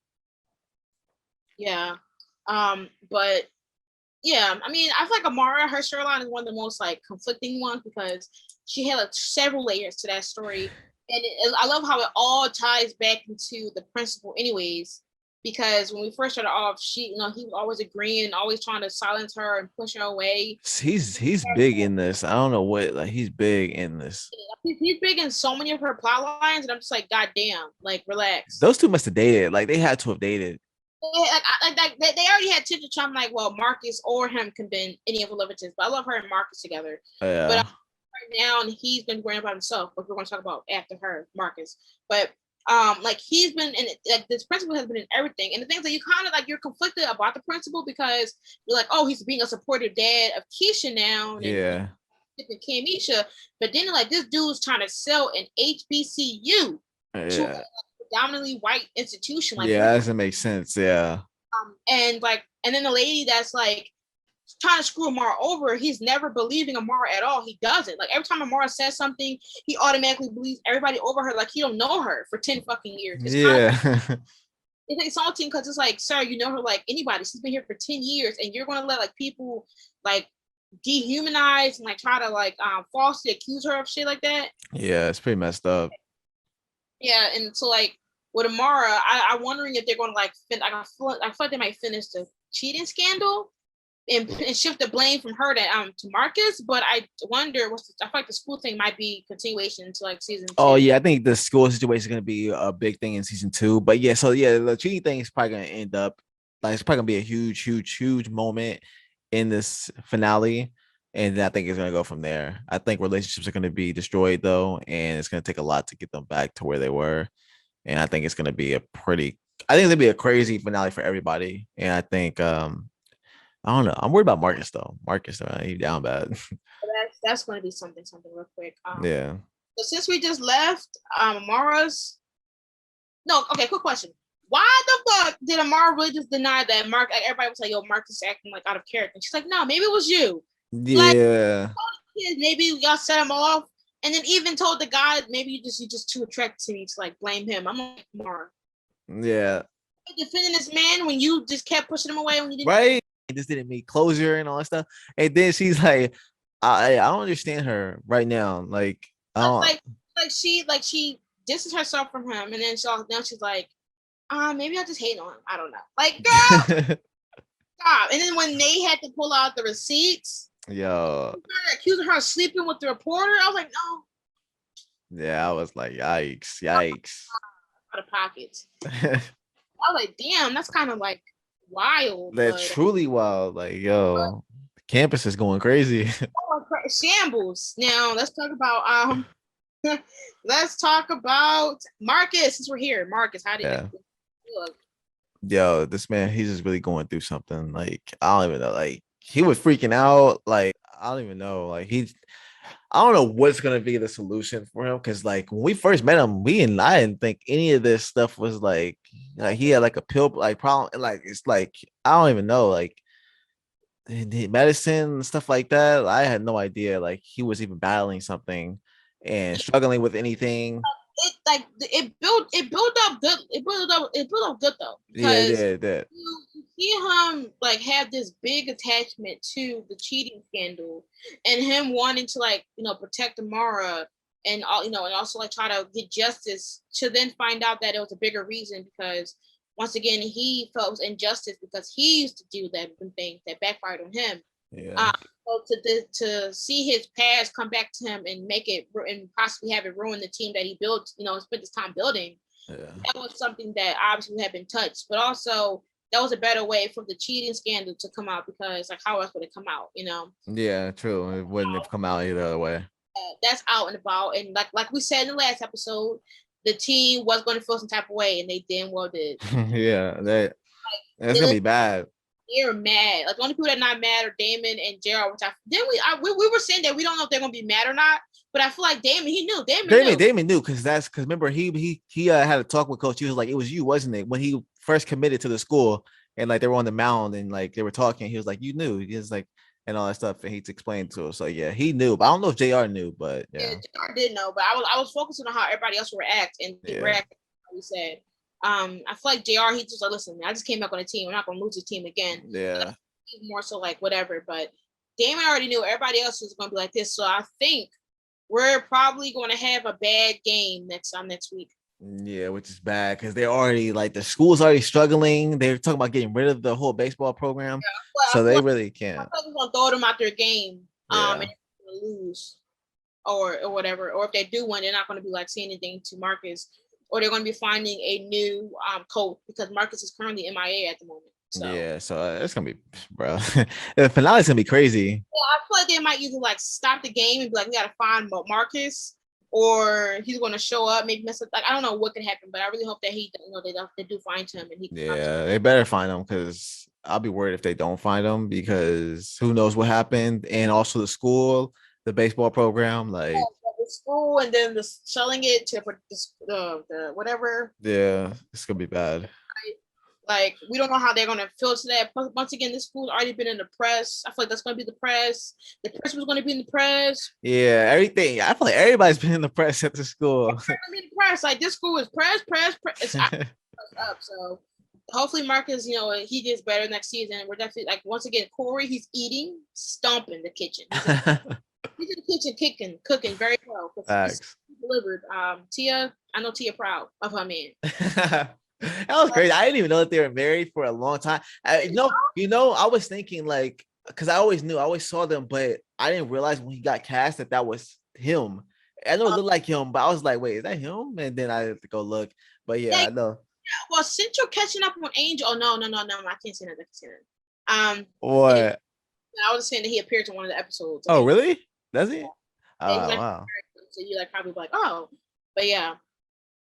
Yeah. But yeah, I mean, I feel like Amara, her storyline is one of the most like conflicting ones because she had like several layers to that story, and I love how it all ties back into the principal, anyways. Because when we first started off, he was always agreeing and always trying to silence her and push her away. He's big in this. I don't know what like he's big in this. He's big in so many of her plot lines, and I'm just like, God damn, like relax. Those two must have dated. Like they had to have dated. They already had tension. I'm like, well, Marcus or him can be any of the Olivia, but I love her and Marcus together. But Yeah. right now, and he's been worrying about himself. But we're going to talk about after her, Marcus. But like he's been in like this principal has been in everything, and the things that you kind of like you're conflicted about the principal because you're like, oh, he's being a supportive dad of Keisha now, and Yeah. Camisha, but then like this dude's trying to sell an HBCU to a Yeah. predominantly white institution. Like, Yeah, that doesn't make sense. Yeah. and then the lady that's like trying to screw Amara over, he's never believing Amara at all. He doesn't. Like every time Amara says something, he automatically believes everybody over her like he don't know her for 10 fucking years. It's kind of Yeah. it's insulting because it's like, sir, you know her like anybody. She's been here for 10 years and you're gonna let like people like dehumanize and like try to like falsely accuse her of shit like that. Yeah, it's pretty messed up. Yeah, and so like with Amara, I'm wondering if they're going to like I feel like they might finish the cheating scandal and shift the blame from her to Marcus. But I wonder I feel like the school thing might be continuation into like season Oh two. yeah, I think the school situation is gonna be a big thing in season two. But yeah, so yeah, the cheating thing is probably gonna end up like it's probably gonna be a huge moment in this finale. And I think it's gonna go from there. I think relationships are gonna be destroyed though, and it's gonna take a lot to get them back to where they were. And I think it's gonna be I think it's gonna be a crazy finale for everybody. And I think I don't know. I'm worried about Marcus though. Marcus, he down bad. So that's going to be something real quick. Yeah. So since we just left, Amara's no, okay, quick question. Why the fuck did Amara really just deny that Mark? Like, everybody was like, "Yo, Mark is acting like out of character." And she's like, "No, maybe it was you. Like, Yeah. maybe y'all set him off." And then even told the guy, "Maybe you just too attracted to me to like blame him." I'm like, Amara, Yeah. defending this man when you just kept pushing him away when you didn't. Right. It just didn't make closure and all that stuff. And then she's like, I don't understand her right now. Like, I don't Like she disses herself from him, and then now she's like, Maybe I just hate on him. I don't know. Like, girl, stop. And then when they had to pull out the receipts, Yo, accusing her of sleeping with the reporter, I was like, no, yeah, I was like, yikes, yikes. out of pockets. I was like, damn, that's kind of like wild, That's but truly wild. Like, yo, campus is going crazy. shambles. Now let's talk about Marcus since we're here. Marcus, how did Yeah. it look? Yo, this man, he's just really going through something. Like, I don't even know. Like, he was freaking out. Like, I don't even know. Like, I don't know what's gonna be the solution for him. Cause like when we first met him, I didn't think any of this stuff was like he had like a pill like problem. And like it's like I don't even know. Like the medicine and stuff like that. I had no idea like he was even battling something and struggling with anything. It built up good though Yeah, it because did, it did. you see him like have this big attachment to the cheating scandal and him wanting to like protect Amara and all and also like try to get justice to then find out that it was a bigger reason because once again he felt injustice because he used to do that thing that backfired on him. Yeah. Um, so to see his past come back to him and make it and possibly have it ruin the team that he built, spent his time building, Yeah. that was something that obviously had been touched. But also that was a better way for the cheating scandal to come out because like how else would it come out? Yeah, true. It wouldn't have come out either other way. That's out and about. And like we said in the last episode, the team was going to feel some type of way, and they damn well did. Yeah, that's gonna They be bad. they're mad. Like the only people that are not mad are Damon and Gerald. Which we were saying that we don't know if they're gonna be mad or not. But I feel like Damon, he knew. Damon knew because remember he had a talk with coach. He was like, it was you, wasn't it? When he first committed to the school and like they were on the mound and like they were talking, he was like, you knew. He was like, and all that stuff, and he's explained to us. So yeah, he knew, but I don't know if JR knew, but Yeah, yeah, JR did know, but I was focusing on how everybody else would react and yeah, react. We said, I feel like JR, he just like, listen, I just came back on the team. I'm not gonna lose the team again. yeah, More so like whatever. But Damon already knew everybody else was gonna be like this. So I think we're probably gonna have a bad game next week. yeah, which is bad because they're already like the school's already struggling. They're talking about getting rid of the whole baseball program, so they really I can't. feel like we're gonna throw them out their game, and Yeah, they're gonna lose or whatever. Or if they do win, they're not gonna be like saying anything to Marcus, or they're gonna be finding a new coach because Marcus is currently MIA at the moment. So yeah. So it's gonna be, bro. The finale's gonna be crazy. I feel like they might either like stop the game and be like, we gotta find Marcus, or he's gonna show up, maybe mess up. Like I don't know what could happen, but I really hope that they do find him and he comes. Yeah, they better find them because I'll be worried if they don't find them because who knows what happened. And also the school, the baseball program, like The school and then the selling it to the whatever. yeah, it's gonna be bad. Like we don't know how they're gonna filter that. Once again, this school's already been in the press. I feel like that's gonna be the press. The press was gonna be in the press. Yeah, everything. I feel like everybody's been in the press at the school. It's gonna be in the press. Like this school is press. It's up. So hopefully Marcus, he gets better next season. We're definitely like once again, Corey, he's eating, stomping the kitchen. He's in the kitchen cooking very well. Facts. He's delivered. Tia, I know Tia proud of her man. That was crazy. I didn't even know that they were married for a long time. I was thinking like, because I always saw them, but I didn't realize when he got cast that was him. I know it looked like him, but I was like, wait, is that him? And then I had to go look. But yeah, I know. Well, since you're catching up on Angel, oh no, I can't say that. What? I was saying that he appeared in one of the episodes. Oh, really? Does he? Oh, Oh, wow. So you like probably like, oh, but yeah.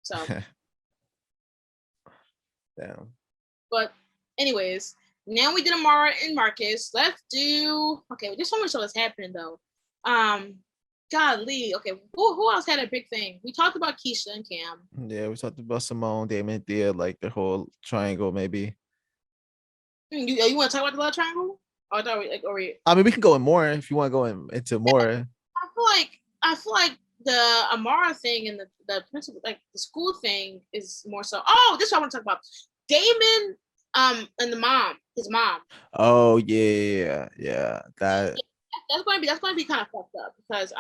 So, Damn. but anyways, now we did Amara and Marcus. Let's do okay. There's so much that's happening though. Golly. Okay, who else had a big thing? We talked about Keisha and Cam. Yeah, we talked about Simone, Damon, Thea, like the whole triangle, maybe. You want to talk about the love triangle? I mean, we can go in more if you want to go into more. I feel like the Amara thing and the principal, like the school thing, is more so. Oh, this is what I want to talk about. Damon, and his mom. Oh yeah. That's going to be kind of fucked up because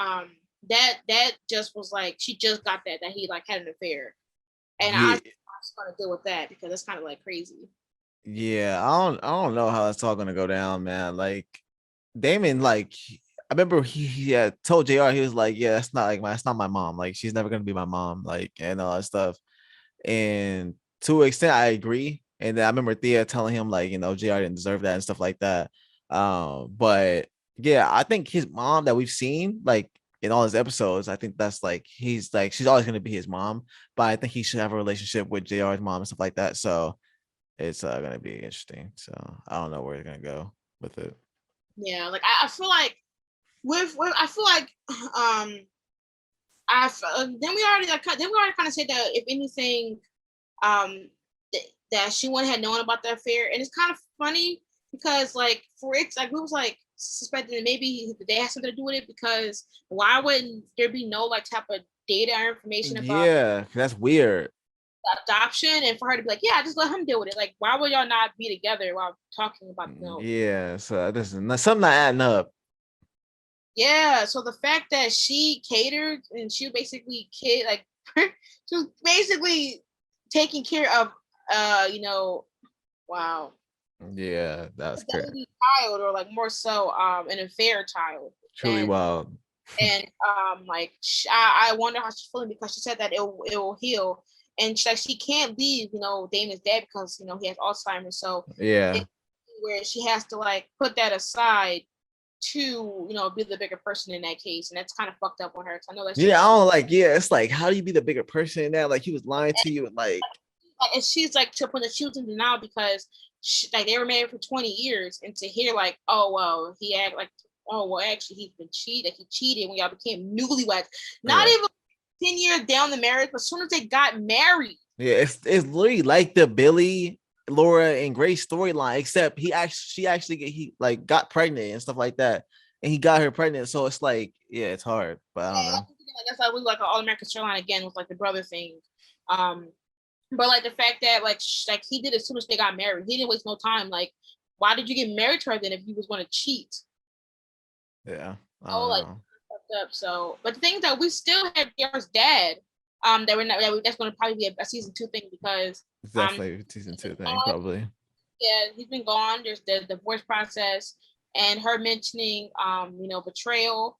that just was like she just got that he like had an affair, and Yeah. just gonna deal with that because that's kind of like crazy. Yeah, I don't know how it's all gonna go down, man. Like Damon, like I remember he had told JR, he was like, yeah, that's not my mom. Like she's never gonna be my mom, like and all that stuff. And to an extent, I agree. And then I remember Thea telling him like, JR didn't deserve that and stuff like that. But yeah, I think his mom that we've seen like in all his episodes, I think that's like he's like she's always gonna be his mom. But I think he should have a relationship with JR's mom and stuff like that. So it's gonna be interesting. So I don't know where it's gonna go with it. Yeah, like I feel like with I feel like then we already kind of said that if anything um that she wouldn't have known about the affair, and it's kind of funny because like for it like we was like suspecting that maybe they had something to do with it because why wouldn't there be no like type of data or information about Yeah, that's weird. adoption and for her to be like, yeah, just let him deal with it. Like, why would y'all not be together while talking about Yeah, so this is not something not adding up. Yeah, so the fact that she catered and she basically like she was basically taking care of wow. Yeah, that's correct. Child or like more so an affair child. Truly wild. And like I wonder how she's feeling because she said that it will heal and she can't leave Damon's dad because he has Alzheimer's, so Yeah, where she has to like put that aside to be the bigger person in that case, and that's kind of fucked up on her. I know that yeah. she's I don't like. Yeah, it's like, how do you be the bigger person in that? Like he was lying to you, and like, and she's like to the point that she was in denial because like they were married for 20 years, and to hear like, oh well, he act like, oh well, actually he's been cheated. Like he cheated when y'all became newlyweds. Not yeah, even 10 years down the marriage, but as soon as they got married. yeah. It's literally like the Billy, Laura, and Grace storyline, except she actually he like got pregnant and stuff like that, and he got her pregnant. So it's like, yeah, it's hard, but I don't know. That's why we like an All American storyline again with like the brother thing. Um, but like the fact that like he did as soon as they got married, he didn't waste no time. Like, why did you get married to her then if you was going to cheat? Yeah, I Oh, don't like know. fucked up. So, but the thing is that we still have Garrett's dad. That we're not. That's going to probably be a season 2 thing because It's um, definitely a season 2 thing, probably. yeah, he's been gone. There's the divorce process and her mentioning betrayal,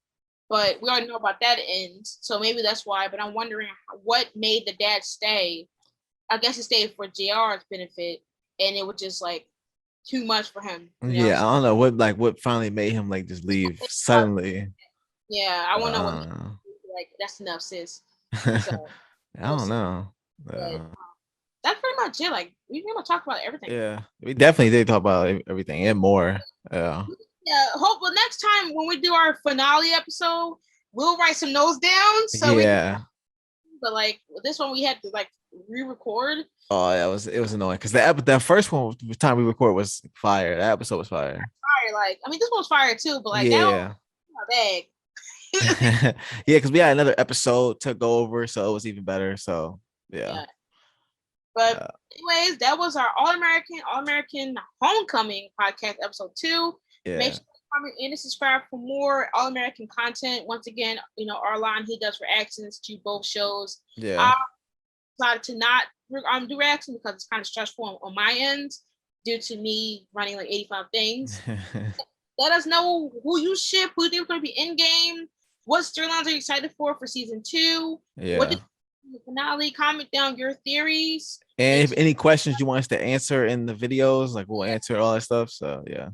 but we already know about that ends. So maybe that's why. But I'm wondering what made the dad stay. I guess he stayed for JR's benefit, and it was just like too much for him. Yeah, I don't know what finally made him like just leave suddenly. Yeah, I want to know what Uh, like that's enough, sis. So I we'll don't see. know. But that's pretty much it. Like we pretty much talked about everything. Yeah, we definitely did talk about everything and more. Yeah. Yeah, hope well next time when we do our finale episode, we'll write some notes down so we can. Yeah. But like with this one, we had to like re-record. Oh, yeah, it was annoying because the first one the time we record was fire. That episode was fire. Fire, like I mean, this one's fire too, but like that Yeah. was my bag. Yeah, because we had another episode to go over, so it was even better. So yeah. Yeah. But Yeah. anyways, that was our All American Homecoming podcast episode 2. Make Yeah. sure to comment and subscribe for more All American content. Once again, Arlon, he does reactions to both shows. Yeah. I decided to not do reactions because it's kind of stressful on my end due to me running like 85 things. Let us know who you ship, who you think is going to be in game, what storylines are you excited for season 2, what did Yeah. the finale, comment down your theories. And Make if any questions you want us to answer in the videos, like we'll answer all that stuff. So yeah.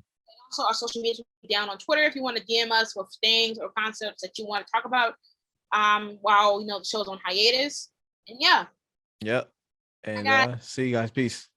also our social media down on Twitter if you want to DM us with things or concepts that you want to talk about while the show's on hiatus. And yeah. Yep. And I got see you guys. Peace.